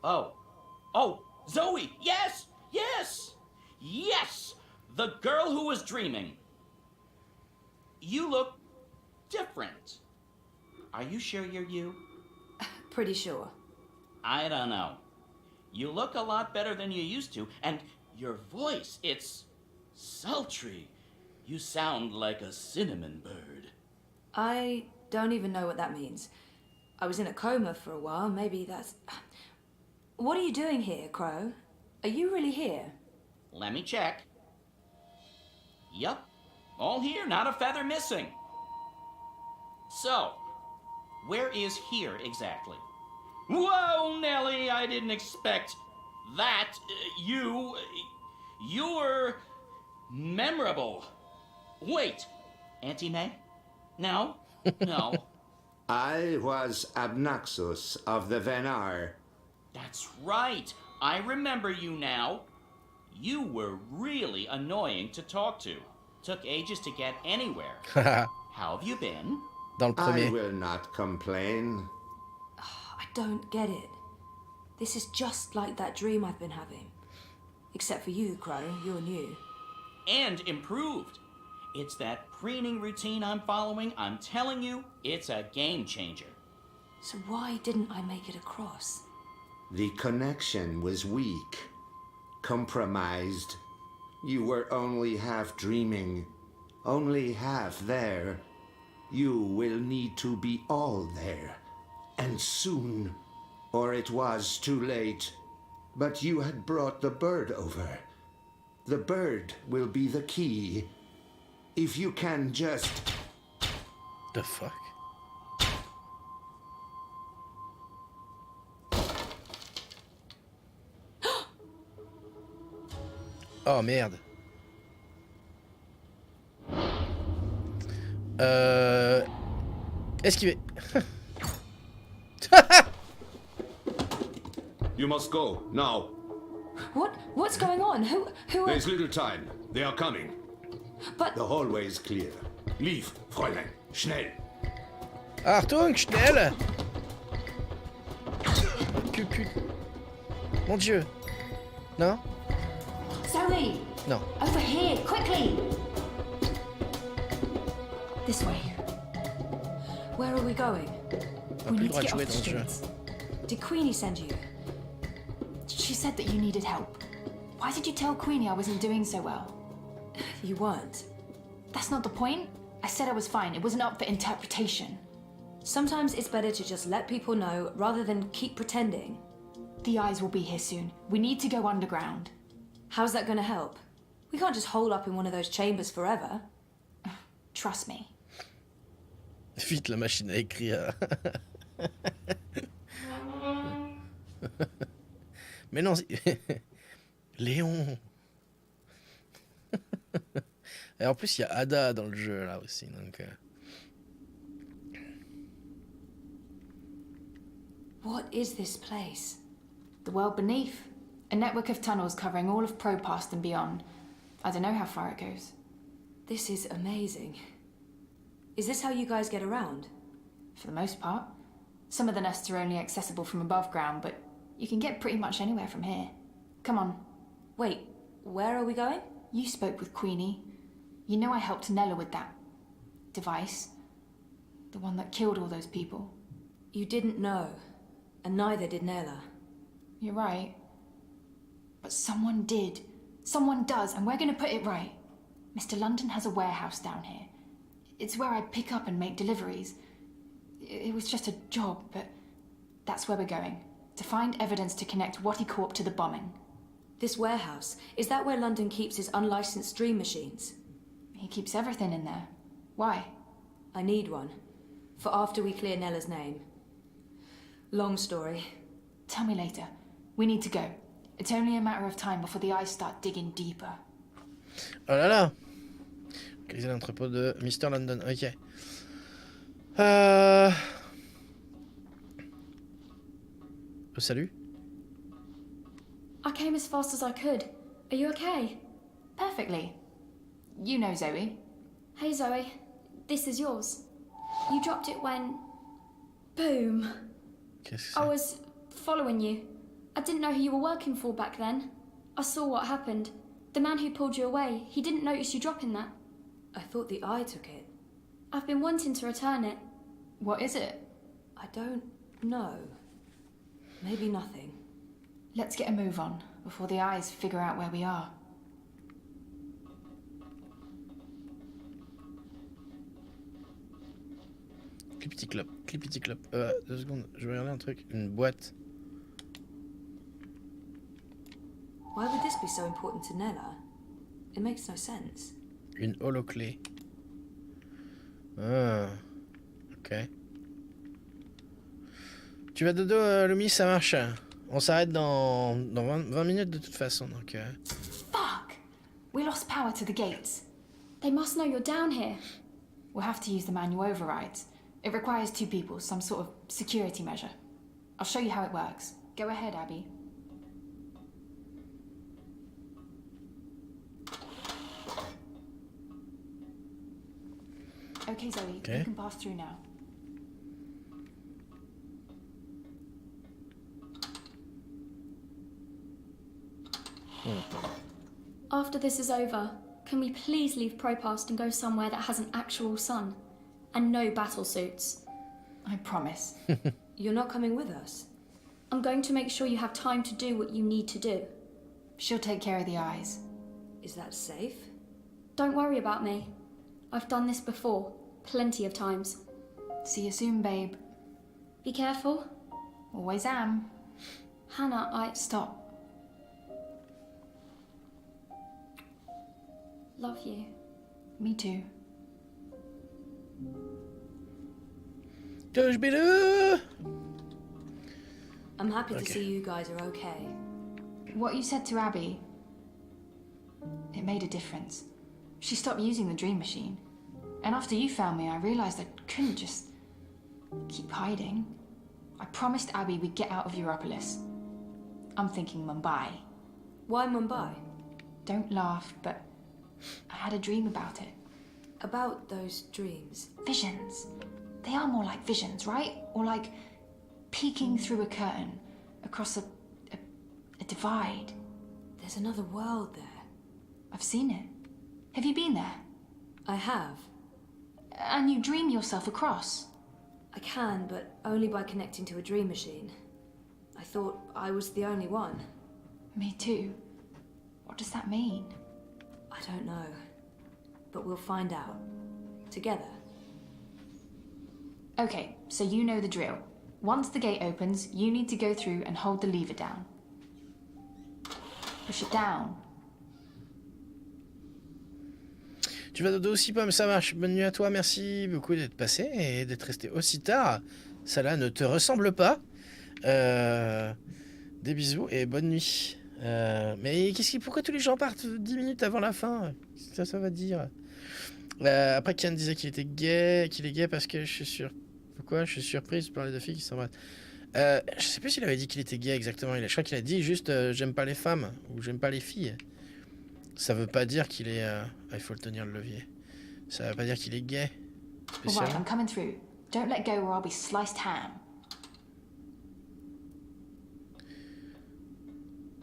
Oh, Zoe! Yes! Yes! Yes! The girl who was dreaming. You look different. Are you sure you're you? Pretty sure. I don't know. You look a lot better than you used to, and your voice, it's sultry. You sound like a cinnamon bird. I don't even know what that means. I was in a coma for a while. Maybe that's... What are you doing here, Crow? Are you really here? Let me check. Yup. All here, not a feather missing. So, where is here exactly? Whoa, Nellie, I didn't expect that. You're memorable. Wait, Auntie May? No? No. I was Abnaxus of the Venar. That's right. I remember you now. You were really annoying to talk to. Took ages to get anywhere. How have you been? Dans le premier. I will not complain. I don't get it. This is just like that dream I've been having. Except for you, Crow. You're new. And improved. It's that preening routine I'm following. I'm telling you, it's a game changer. So why didn't I make it across? The connection was weak. Compromised. You were only half dreaming. Only half there. You will need to be all there. And soon. Or it was too late. But you had brought the bird over. The bird will be the key. If you can just... The fuck? Oh merde. Esquiver. You must go, now. What's going on? Who are... There's little time. They are coming. But... The hallway is clear. Leave, Fräulein. Schnell. Achtung, schnell! Mon Dieu. Non? Zoe! Non. Over here, quickly! This way. Where are we going? On a plus le droit de jouer dans ce jeu. Did Queenie send you? She said that you needed help. Why did you tell Queenie I wasn't doing so well? You weren't. That's not the point. I said I was fine. It wasn't up for interpretation. Sometimes it's better to just let people know rather than keep pretending. The eyes will be here soon. We need to go underground. How's that going to help? We can't just hole up in one of those chambers forever. Trust me. Vite la machine à écrire. Mais non, Léon. Et en plus, il y a Ada dans le jeu là aussi, donc. What is this place? The world beneath. A network of tunnels covering all of Propast and beyond. I don't know how far it goes. This is amazing. Is this how you guys get around? For the most part. Some of the nests are only accessible from above ground, but you can get pretty much anywhere from here. Come on. Wait, where are we going? You spoke with Queenie. You know I helped Nella with that device. The one that killed all those people. You didn't know, and neither did Nella. You're right. But someone did. Someone does, and we're going to put it right. Mr. London has a warehouse down here. It's where I pick up and make deliveries. It was just a job, but that's where we're going. To find evidence to connect Watty Corp to the bombing. This warehouse, is that where London keeps his unlicensed dream machines? He keeps everything in there. Why? I need one. For after we clear Nella's name. Long story. Tell me later. We need to go. It's only a matter of time before the eyes start digging deeper. Oh là là! Localiser l'entrepôt de Mr. London, ok. Oh, salut. I came as fast as I could. Are you okay? Perfectly. You know Zoe. Hey Zoe, this is yours. You dropped it when... Boom. I was following you. I didn't know who you were working for back then. I saw what happened. The man who pulled you away, he didn't notice you dropping that. I thought the eye took it. I've been wanting to return it. What is it? I don't know. Maybe nothing. Let's get a move on before the eyes figure out where we are. Clippity-clop, clippity-clop. 2 secondes, je vais regarder un truc. Une boîte. Why would this be so important to Nella? It makes no sense. Une holoclé. Ah. Ok. Tu vas dodo, Lumi, ça marche. On s'arrête dans 20 minutes de toute façon, donc... Fuck! We lost power to the gates. They must know you're down here. We'll have to use the manual overrides. It requires 2 people, some sort of security measure. I'll show you how it works. Go ahead, Abby. Okay, Zoe, you can pass through now. After this is over, can we please leave Propast and go somewhere that has an actual sun? And no battle suits. I promise. You're not coming with us? I'm going to make sure you have time to do what you need to do. She'll take care of the eyes. Is that safe? Don't worry about me. I've done this before, plenty of times. See you soon, babe. Be careful. Always am. Hannah, Stop. Love you. Me too. I'm happy to see you guys are okay. What you said to Abby, it made a difference. She stopped using the dream machine. And after you found me, I realized I couldn't just keep hiding. I promised Abby we'd get out of Europolis. I'm thinking Mumbai. Why Mumbai? Don't laugh, but I had a dream about it. About those dreams? Visions. They are more like visions, right? Or like peeking through a curtain across a divide. There's another world there. I've seen it. Have you been there? I have. And you dream yourself across? I can, but only by connecting to a dream machine. I thought I was the only one. Me too. What does that mean? I don't know. But we'll find out. Together. Okay, so you know the drill. Once the gate opens, you need to go through and hold the lever down. Push it down. Tu vas dodo aussi, Pomme, ça marche. Bonne nuit à toi, merci beaucoup d'être passé et d'être resté aussi tard. Ça là ne te ressemble pas. Des bisous et bonne nuit. Mais pourquoi tous les gens partent 10 minutes avant la fin? Ça va dire. Après, Kian disait qu'il est gay parce que je suis sûr. Pourquoi? Je suis surprise par les deux filles qui s'embrassent. Je sais plus s'il avait dit qu'il était gay exactement. Je crois qu'il a dit juste j'aime pas les femmes ou j'aime pas les filles. Ça veut pas dire qu'il est. Il faut le tenir le levier. Ça veut pas dire qu'il est gay. Alright, I'm coming through. Don't let go or I'll be sliced ham.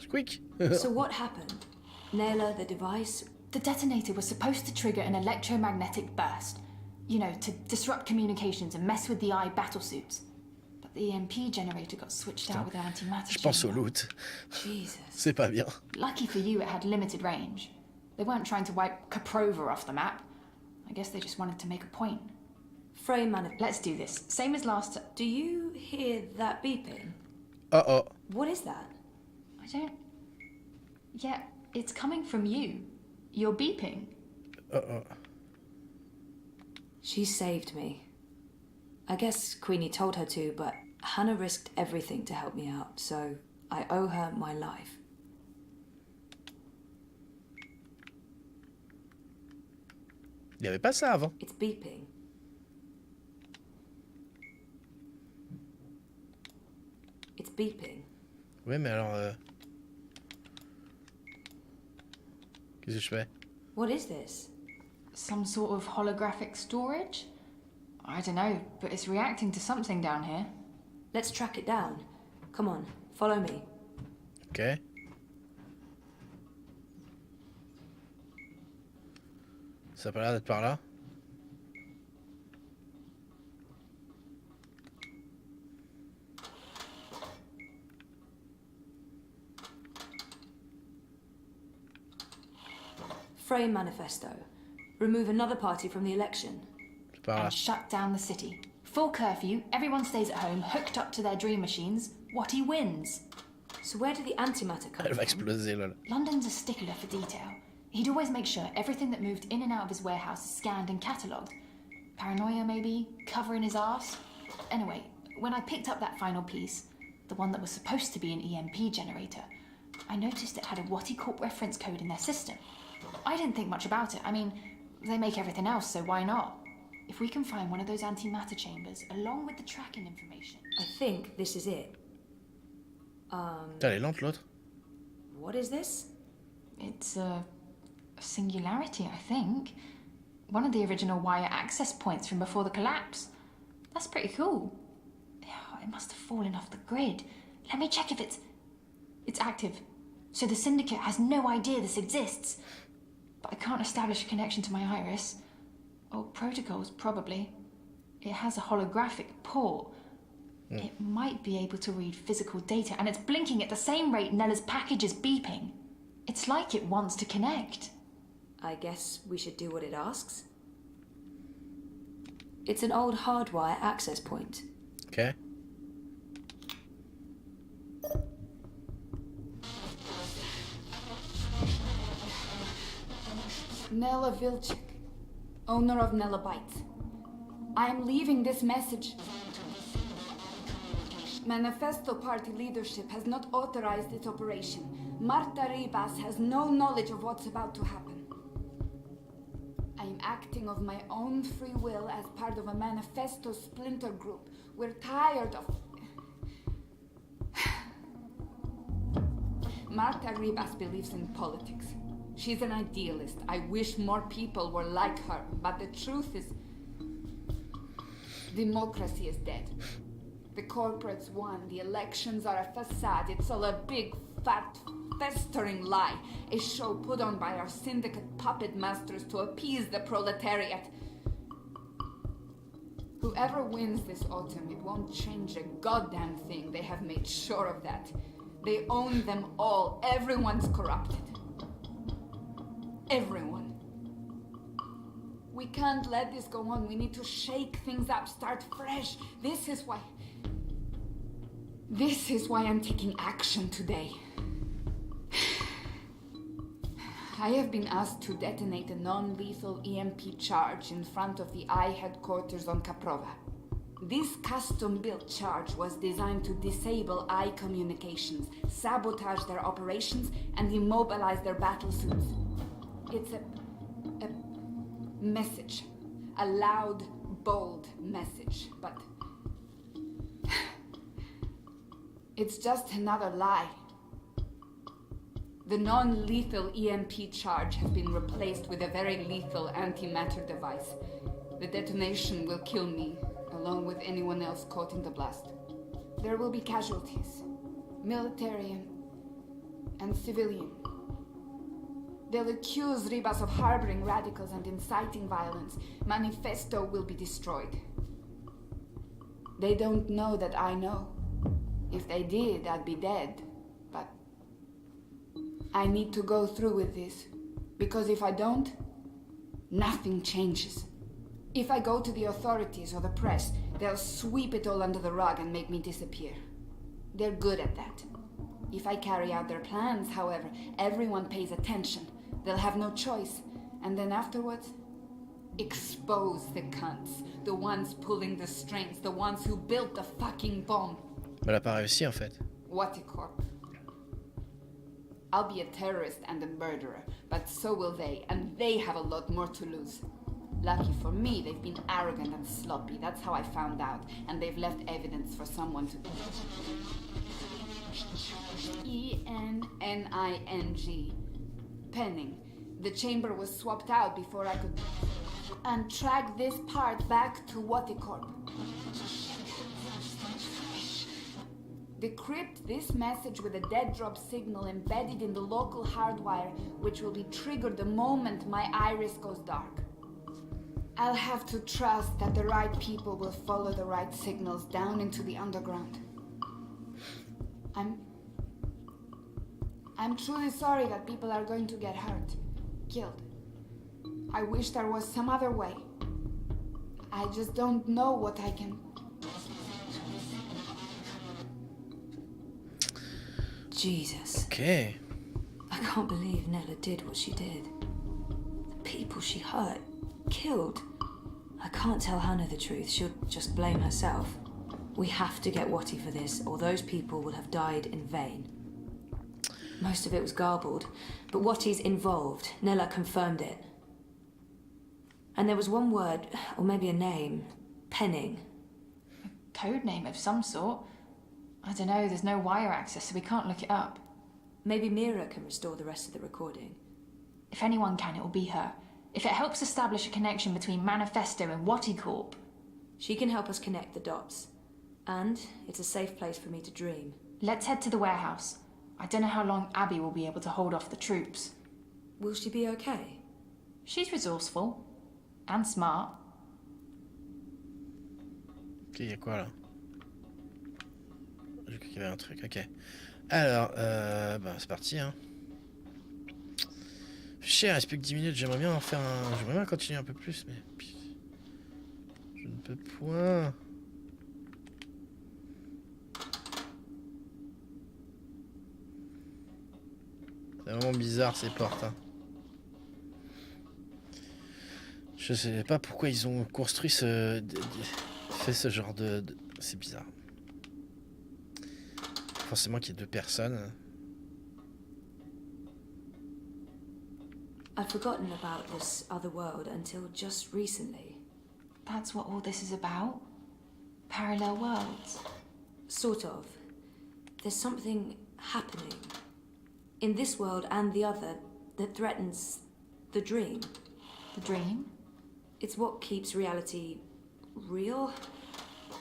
Squeak. So what happened? Nayla, the device? The detonator was supposed to trigger an electromagnetic burst. You know, to disrupt communications and mess with the eye battlesuits. But the EMP generator got switched out with an antimatter. Je pense au loot. Jesus. C'est pas bien. Lucky for you, it had limited range. They weren't trying to wipe Caprova off the map. I guess they just wanted to make a point. Frame manip. Let's do this. Same as last. Do you hear that beeping? Uh-oh. What is that? I don't... Yeah, it's coming from you. You're beeping. Uh-oh. She saved me. I guess Queenie told her to, but Hannah risked everything to help me out, so I owe her my life. Il n'y avait pas ça avant. It's beeping. It's beeping. Oui, mais alors... Qu'est-ce que je fais? What is this? Some sort of holographic storage? I don't know, but it's reacting to something down here. Let's track it down. Come on, follow me. Ok. Ça a pas l'air d'être par là. Frame manifesto. Remove another party from the election. And shut down the city. Full curfew, everyone stays at home, hooked up to their dream machines. Watty wins. So where did the antimatter come Elle va from? exploser, là. London's a stickler for detail. He'd always make sure everything that moved in and out of his warehouse is scanned and catalogued. Paranoia, maybe? Covering his arse? Anyway, when I picked up that final piece, the one that was supposed to be an EMP generator, I noticed it had a Watty Corp reference code in their system. I didn't think much about it. I mean, they make everything else, so why not? If we can find one of those antimatter chambers, along with the tracking information... I think this is it. Elle est lente, l'autre. What is this? It's a singularity, I think. One of the original wire access points from before the collapse. That's pretty cool. It must have fallen off the grid. Let me check if it's active. So the Syndicate has no idea this exists. But I can't establish a connection to my iris. Old protocols, probably. It has a holographic port. It might be able to read physical data, and it's blinking at the same rate Nella's package is beeping. It's like it wants to connect. I guess we should do what it asks. It's an old hardwire access point. Okay. Nella Vilchik, owner of Nella Bytes. I am leaving this message. Manifesto Party leadership has not authorized its operation. Marta Ribas has no knowledge of what's about to happen. I am acting of my own free will as part of a Manifesto splinter group. We're tired of... Marta Ribas believes in politics. She's an idealist. I wish more people were like her, but the truth is... democracy is dead. The corporates won, the elections are a facade, it's all a big, fat, festering lie. A show put on by our syndicate puppet masters to appease the proletariat. Whoever wins this autumn, it won't change a goddamn thing. They have made sure of that. They own them all. Everyone's corrupted. Everyone. We can't let this go on. We need to shake things up, start fresh. This is why I'm taking action today. I have been asked to detonate a non-lethal EMP charge in front of the I headquarters on Caprova. This custom-built charge was designed to disable I communications, sabotage their operations, and immobilize their battle suits. It's a message. A loud, bold message, but it's just another lie. The non-lethal EMP charge has been replaced with a very lethal antimatter device. The detonation will kill me, along with anyone else caught in the blast. There will be casualties, military and civilian. They'll accuse Ribas of harboring radicals and inciting violence. Manifesto will be destroyed. They don't know that I know. If they did, I'd be dead. But I need to go through with this, because if I don't, nothing changes. If I go to the authorities or the press, they'll sweep it all under the rug and make me disappear. They're good at that. If I carry out their plans, however, everyone pays attention. They'll have no choice. And then afterwards, expose the cunts. The ones pulling the strings. The ones who built the fucking bomb. Elle a pas réussi en fait. Waticorp. I'll be a terrorist and a murderer, but so will they, and they have a lot more to lose. Lucky for me, they've been arrogant and sloppy. That's how I found out, and they've left evidence for someone to... E-N-N-I-N-G. Penning. The chamber was swapped out before I could... and track this part back to Waticorp. Decrypt this message with a dead drop signal embedded in the local hardwire, which will be triggered the moment my iris goes dark. I'll have to trust that the right people will follow the right signals down into the underground. I'm truly sorry that people are going to get hurt, killed. I wish there was some other way. I just don't know what I can... Jesus. Okay. I can't believe Nella did what she did. The people she hurt, killed. I can't tell Hannah the truth. She'll just blame herself. We have to get Watty for this, or those people will have died in vain. Most of it was garbled, but Watty's involved. Nella confirmed it. And there was one word, or maybe a name. Penning. A code name of some sort. I don't know, there's no wire access, so we can't look it up. Maybe Mira can restore the rest of the recording. If anyone can, it will be her. If it helps establish a connection between Manifesto and Waticorp. She can help us connect the dots. And it's a safe place for me to dream. Let's head to the warehouse. I don't know how long Abby will be able to hold off the troops. Will she be okay? She's resourceful. And smart. Ok, y a quoi là? J'ai cru qu'il y avait un truc, ok. Alors, bah c'est parti hein. Cher, il reste plus que 10 minutes, j'aimerais bien en faire un... J'aimerais bien continuer un peu plus, mais... Je ne peux point... C'est vraiment bizarre ces portes. Hein. Je sais pas pourquoi ils ont construit fait ce genre de... C'est bizarre. Forcément qu'il y ait deux personnes. I'd forgotten about this other world until just recently. That's what all this is about? Parallel worlds? Sort of. There's something happening in this world and the other that threatens the dream. The dream? It's what keeps reality real.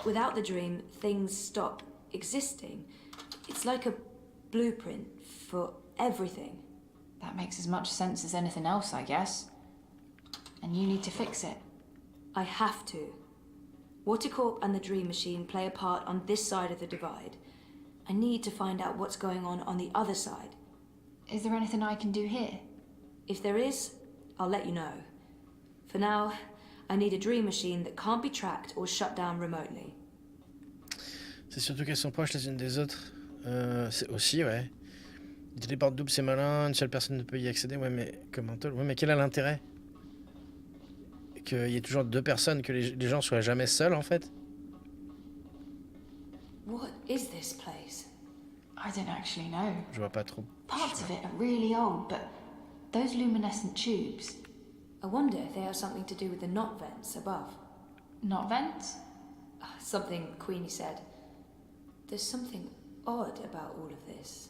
Without the dream, things stop existing. It's like a blueprint for everything. That makes as much sense as anything else, I guess. And you need to fix it. I have to. Waticorp and the Dream Machine play a part on this side of the divide. I need to find out what's going on the other side. Is there anything I can do here? If there is, I'll let you know. For now, I need a dream machine that can't be tracked or shut down remotely. C'est surtout qu'elles sont proches les unes des autres. C'est aussi, ouais. Les téléports doubles, c'est malin. Une seule personne ne peut y accéder. Ouais, mais comment ouais, mais quel est l'intérêt? Qu'il y ait toujours deux personnes, que les gens soient jamais seuls, en fait. What is this place? I don't actually know. Je vois pas trop. Parts of it are really old, but those luminescent tubes. I wonder if they have something to do with the knot vents above. Knot vents? Something Queenie said. There's something odd about all of this.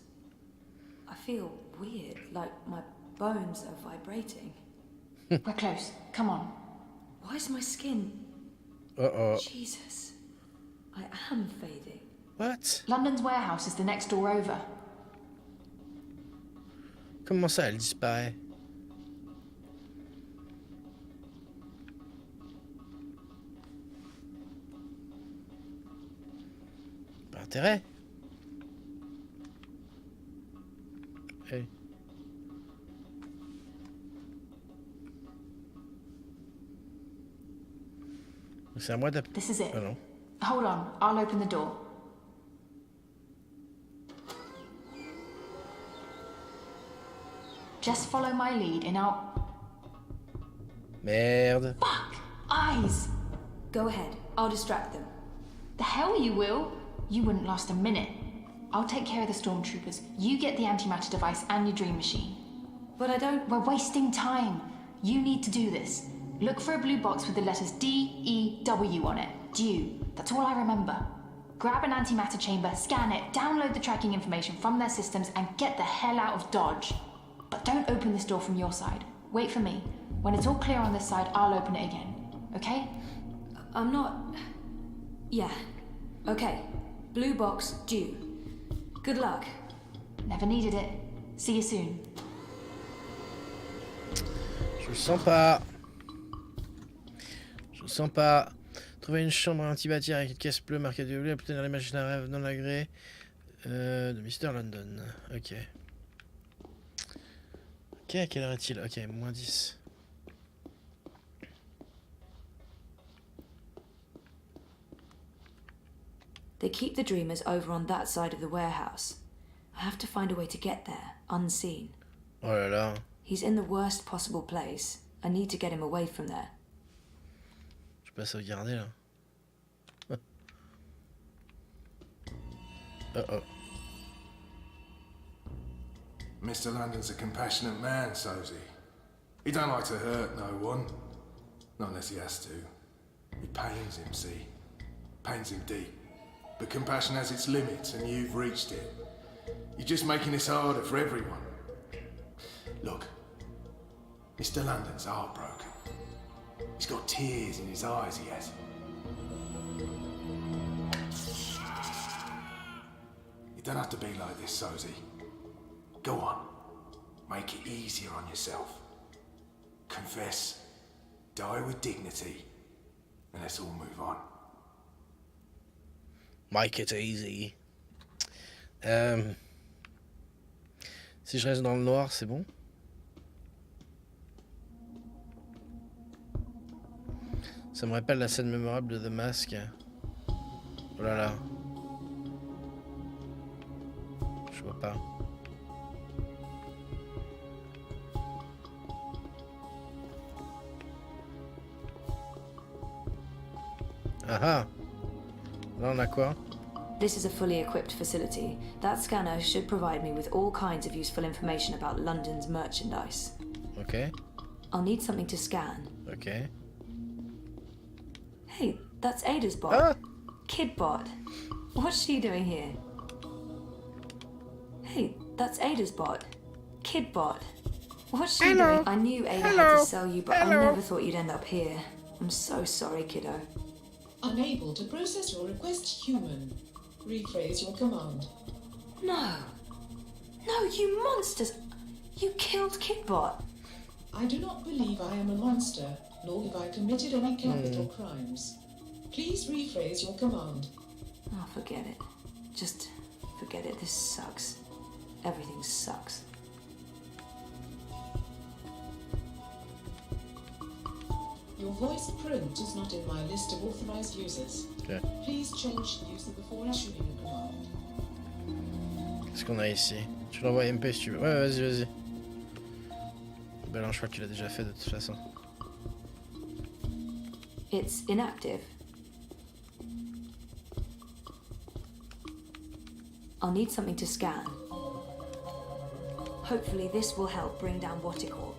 I feel weird, like my bones are vibrating. We're close. Come on. Why is my skin... Uh-oh. Jesus. I am fading. What? London's warehouse is the next door over. Comment ça, elle disparaît? Pas intérêt. Hey. C'est à moi d'appeler. This is it. Oh non. Hold on, I'll open the door. Just follow my lead and I'll... Merde. Fuck! Eyes! Go ahead, I'll distract them. The hell you will? You wouldn't last a minute. I'll take care of the stormtroopers. You get the antimatter device and your dream machine. But I don't... We're wasting time. You need to do this. Look for a blue box with the letters D-E-W on it. Dew. That's all I remember. Grab an antimatter chamber, scan it, download the tracking information from their systems, and get the hell out of Dodge. But don't open this door from your side. Wait for me. When it's all clear on this side, I'll open it again. Okay? I'm not... Yeah. Okay. Blue box, due. Good luck. Never needed it. See you soon. Je le sens pas. Je le sens pas. Trouver une chambre antibactérienne avec une caisse bleue marquée de bleu, obtenir les machines à rêve dans l'agré de Mr. London. Ok. Ok, à quelle heure est-il? Ok, moins 10. They keep the dreamers over on that side of the warehouse. I have to find a way to get there, unseen. Oh là là. He's in the worst possible place. I need to get him away from there. Je peux pas sauvegarder là. Uh-oh. Mr. London's a compassionate man, Sosie. He don't like to hurt no one. Not unless he has to. It pains him, see? Pains him deep. But compassion has its limits, and you've reached it. You're just making this harder for everyone. Look, Mr. London's heartbroken. He's got tears in his eyes, he has. You don't have to be like this, Sosie. Go on. Make it easier on yourself. Confess. Die with dignity. And let's all move on. Make it easy. Si je reste dans le noir, c'est bon? Ça me rappelle la scène mémorable de The Mask. Oh là là. Je vois pas. Ah ah. Là on a quoi? This is a fully equipped facility. That scanner should provide me with all kinds of useful information about London's merchandise. Okay. I'll need something to scan. Okay. Hey, that's Ada's bot. Ah! Kidbot. What's she doing here? Hey, that's Ada's bot. Kidbot. What's she doing? I knew Ada had to sell you, but I never thought you'd end up here. I'm so sorry, kiddo. Unable to process your request, human. Rephrase your command. No. No, you monsters! You killed Kidbot. I do not believe I am a monster, nor have I committed any capital crimes. Please rephrase your command. Oh, forget it. Just forget it. This sucks. Everything sucks. voice print is not in my list of authorized users. Okay. Please change the user before issuing a command. Qu'est-ce qu'on a ici? Tu l'envoies MP si tu veux. Ouais, vas-y, vas-y. Ben non, je crois qu'il a déjà fait de toute façon. It's inactive. I'll need something to scan. Hopefully this will help bring down Waticorp.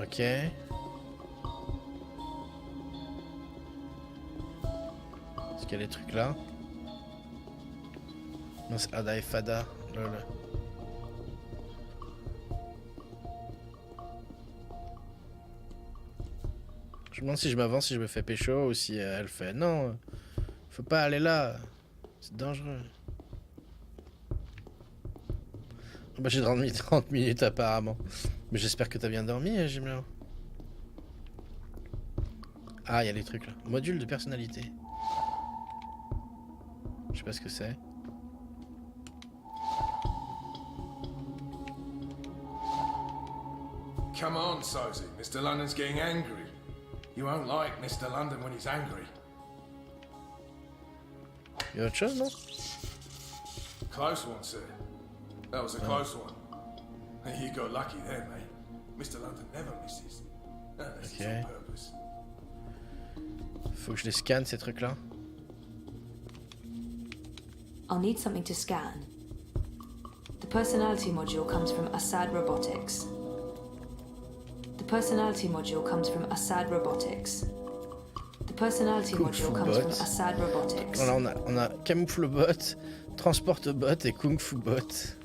Ok. Est-ce qu'il y a des trucs là? Non, c'est Ada et Fada. Lol. Je me demande si je m'avance, si je me fais pécho ou si elle fait non, faut pas aller là, c'est dangereux. Oh bah j'ai dormi 30 minutes apparemment. Mais j'espère que t'as bien dormi, Jimlo. Ah, il y a des trucs là. Module de personnalité. Je sais pas ce que c'est. Come on, Sosie. Mr. London's getting angry. You won't like Mr. London when he's angry. Il y a autre chose, non? Close one, sir. That was a close one. You got lucky there, mate. Mr. London never misses. Unless it's on purpose. Faut que je les scanne ces trucs là. I'll need something to scan. The personality module comes from Assad Robotics. The personality module comes from Assad Robotics. The personality module comes from Assad Robotics. Voilà, on a Camoufle Bot, Transporte Bot et Kung Fu Bot.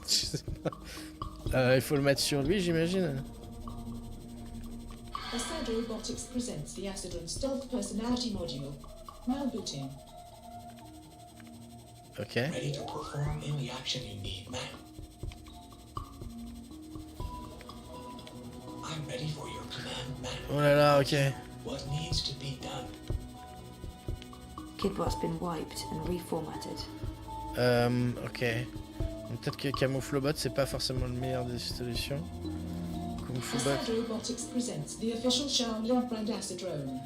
Je sais pas. Il faut le mettre sur lui, j'imagine. Assad Robotics presents the Acidron Stealth Personality Module. Now booting. Okay. Ready to perform any action you need, ma'am. I'm ready for your command, ma'am. Oh là là, ok. What needs to be done? Kidbot's been wiped and reformatted. Ok. Peut-être que Camoufle Bot c'est pas forcément le meilleur des solutions. Kung Fu Bot. Assad Robotics presents the official Shaolin brand Acidrone.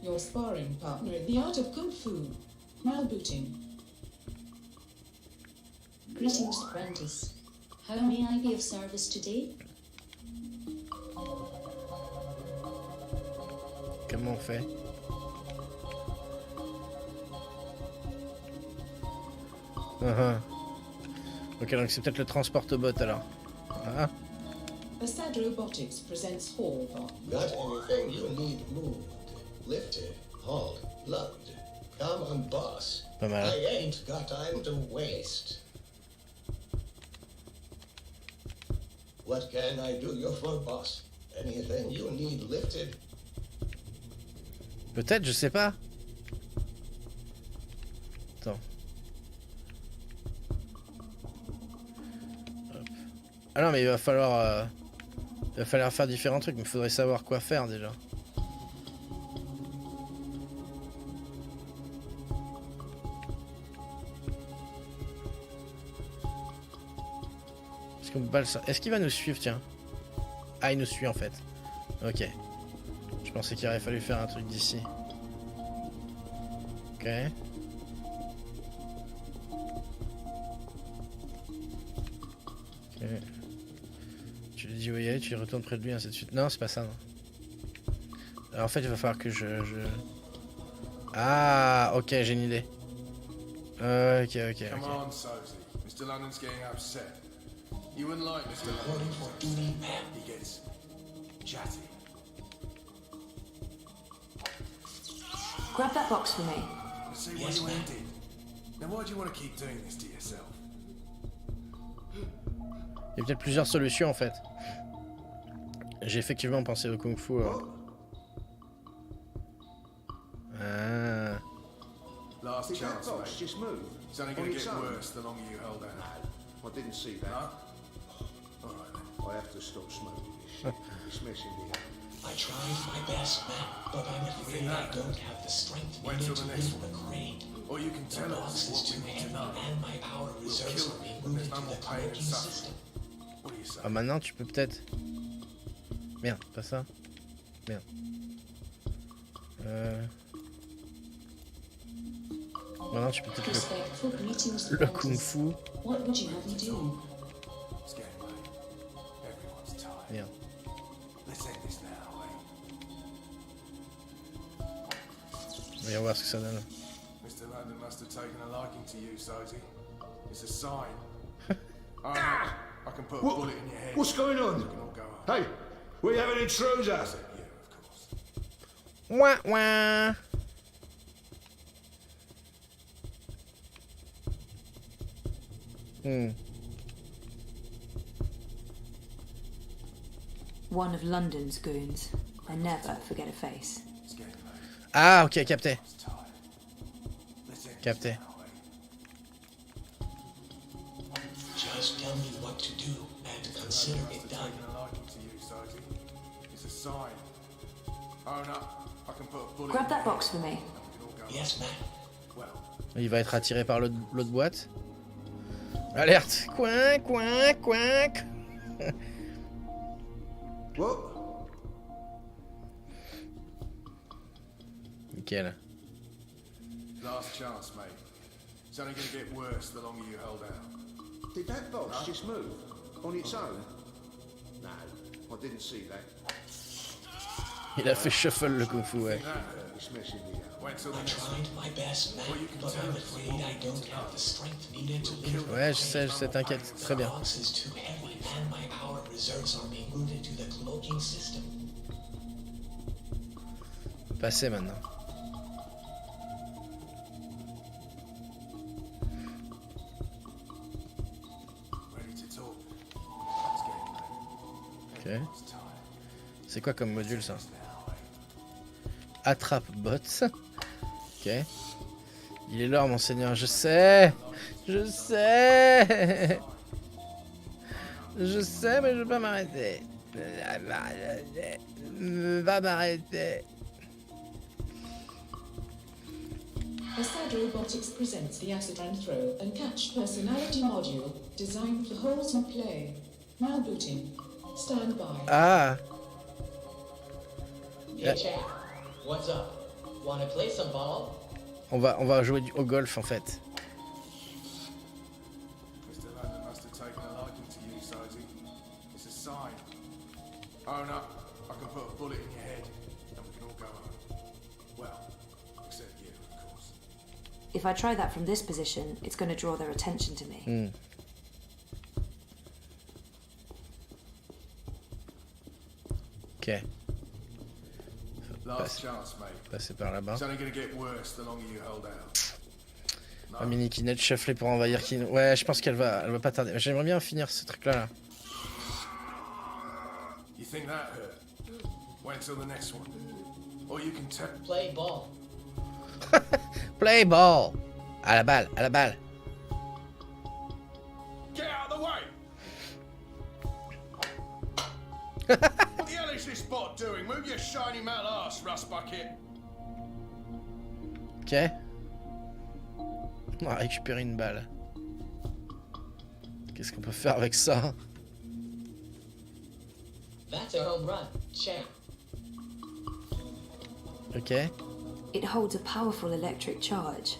Your sparring partner in the art of Kung Fu. Now booting. Greetings, apprentice. How may I be of service today? Comment on fait? Ok, donc c'est peut-être le transporte bot alors. Ah. Assad Robotics presents Hall. Got anything you need moved, lifted, hauled, lugged? Come on, boss. Pas mal. I ain't got time to waste. What can I do you for, boss? Anything you need lifted? Peut-être, je sais pas. Attends. Hop. Ah non, mais il va falloir faire différents trucs, mais il faudrait savoir quoi faire déjà. Est-ce qu'on peut pas le... Est-ce qu'il va nous suivre, tiens? Ah, il nous suit en fait. Ok. Je pensais qu'il aurait fallu faire un truc d'ici. Ok. Ok. Tu lui dis où y aller, tu retournes près de lui, ainsi de suite. Non, c'est pas ça, non. Alors, en fait, il va falloir que je... Ah, ok, j'ai une idée. Ok. Come on, Sosie. Mr. London's getting upset. You wouldn't like Mr. London. He gets chatty. Grab that box for me. See what you ended. Now why do you want to keep doing this to yourself? Il y a peut-être plusieurs solutions en fait. J'ai effectivement pensé au Kung Fu. Ah. Last chance, mate. Just move. It's only going to get worse the longer you hold out. I didn't see that. No? All right then. I have to stop smoking this. It's messing me up. I tried my best, man, but I'm afraid I don't have the strength Wait needed till to the next move one. the crane. Or you can The tell box us is what too we need heavy, to know. and my power We'll reserves kill are it when being there's moved no into more the pain and working suffering. system. What do you say? Ah, maintenant tu peux peut-être... Merde, pas ça. Merde. Maintenant, tu peux peut-être le kung-fu. Merde. Voyons voir ce que ça donne. Mr. London must have taken a liking to you, Sosie. It's a sign. I can put a bullet in your head. What's going on? Hey, we have an intruder. Yeah, of course. Wah wah. One of London's goons. I never forget a face. Ah, ok, capté. Capté. Just tell me what to do and consider it done. It's a sign. Oh no, I can put a bullet. Grab that box for me. Yes, ma'am. Il va être attiré par l'autre boîte. Alerte. Coin, coin, coin. Nickel. Last chance, mate. It's only gonna get worse the longer you hold out. Did that box just move on its own? No, I didn't see that. Il a fait shuffle le kung fu, ouais. I tried my best, ma'am, but I'm afraid I don't have the strength needed to lift. Ouais, je sais, t'inquiète, très bien. The box is too heavy, and my power reserves are being routed to the cloaking system. Passer maintenant. Ok. C'est quoi comme module ça? Attrape bots. Ok. Il est l'heure, monseigneur, je sais. Je sais. Je sais, mais je peux pas m'arrêter. Je vais m'arrêter. Assad Robotics presents the acid and throw and catch personality module designed for wholesome play. Now booting. Stand by. Ah. Yeah, chap. What's up? Wanna play some ball? On va jouer au golf en fait. Mr. London must have taken a liking to you, Sosie. It's a sign. Oh no, I can put a bullet in your head and we can all go home. Well, except you, of course. If I try that from this position, it's going to draw their attention to me. Ok. Last chance, mate. Passer par là-bas. It's only gonna get worse the longer you hold out. Ah, mini Kinette shufflée pour envahir Kin. Ouais, je pense elle va pas tarder. J'aimerais bien finir ce truc là. You think that hurt? Wait till the next one. Or you can play ball. Play ball. À la balle, à la balle. Get out of the way! What the hell is this bot doing? Move your shiny metal ass, rust bucket. Ok. On va récupérer une balle. Qu'est-ce qu'on peut faire avec ça? That's a home run, champ. Ok. It holds a powerful electric charge.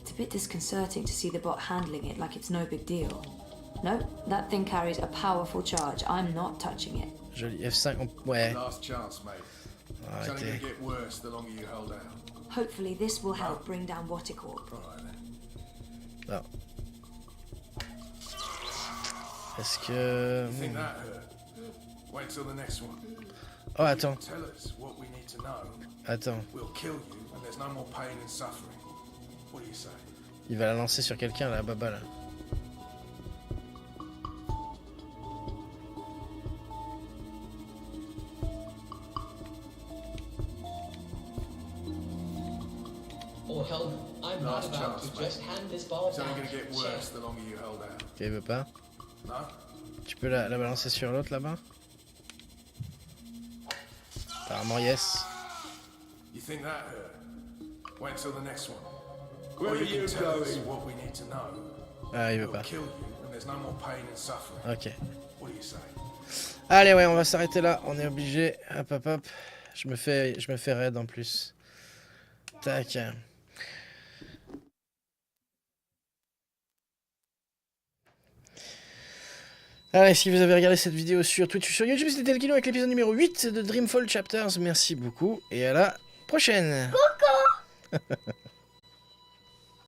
It's a bit disconcerting to see the bot handling it like it's no big deal. No, that thing carries a powerful charge. I'm not touching it. Joli F5. Ouais. Last chance, mate. It's only gonna get worse the longer you hold out. Hopefully this will help bring down Waticorp. Non. Est-ce que... You think that hurt? Wait till the next one. Oh, attends. Tell us what we need to know. Attends. We'll kill you and there's no more pain and suffering. What do you say? Il va la lancer sur quelqu'un, la baba, là. Oh hell no. I'm not about to just hand this ball It's only back. gonna get worse the longer you hold out. Ok, il veut pas. No? Tu peux la balancer sur l'autre, là-bas? Apparemment, yes. You think that hurt? Wait till the next one. Where Or are you you can tell us going? what we need to know. Ah, il veut We'll pas. kill you and there's no more pain and suffering. Ok. What do you say? Allez, ouais, on va s'arrêter là. On est obligé. Hop, hop, hop. Je me fais raid en plus. Tac. Allez, si vous avez regardé cette vidéo sur Twitch ou sur YouTube, c'était le kilo avec l'épisode numéro 8 de Dreamfall Chapters. Merci beaucoup et à la prochaine. Coucou.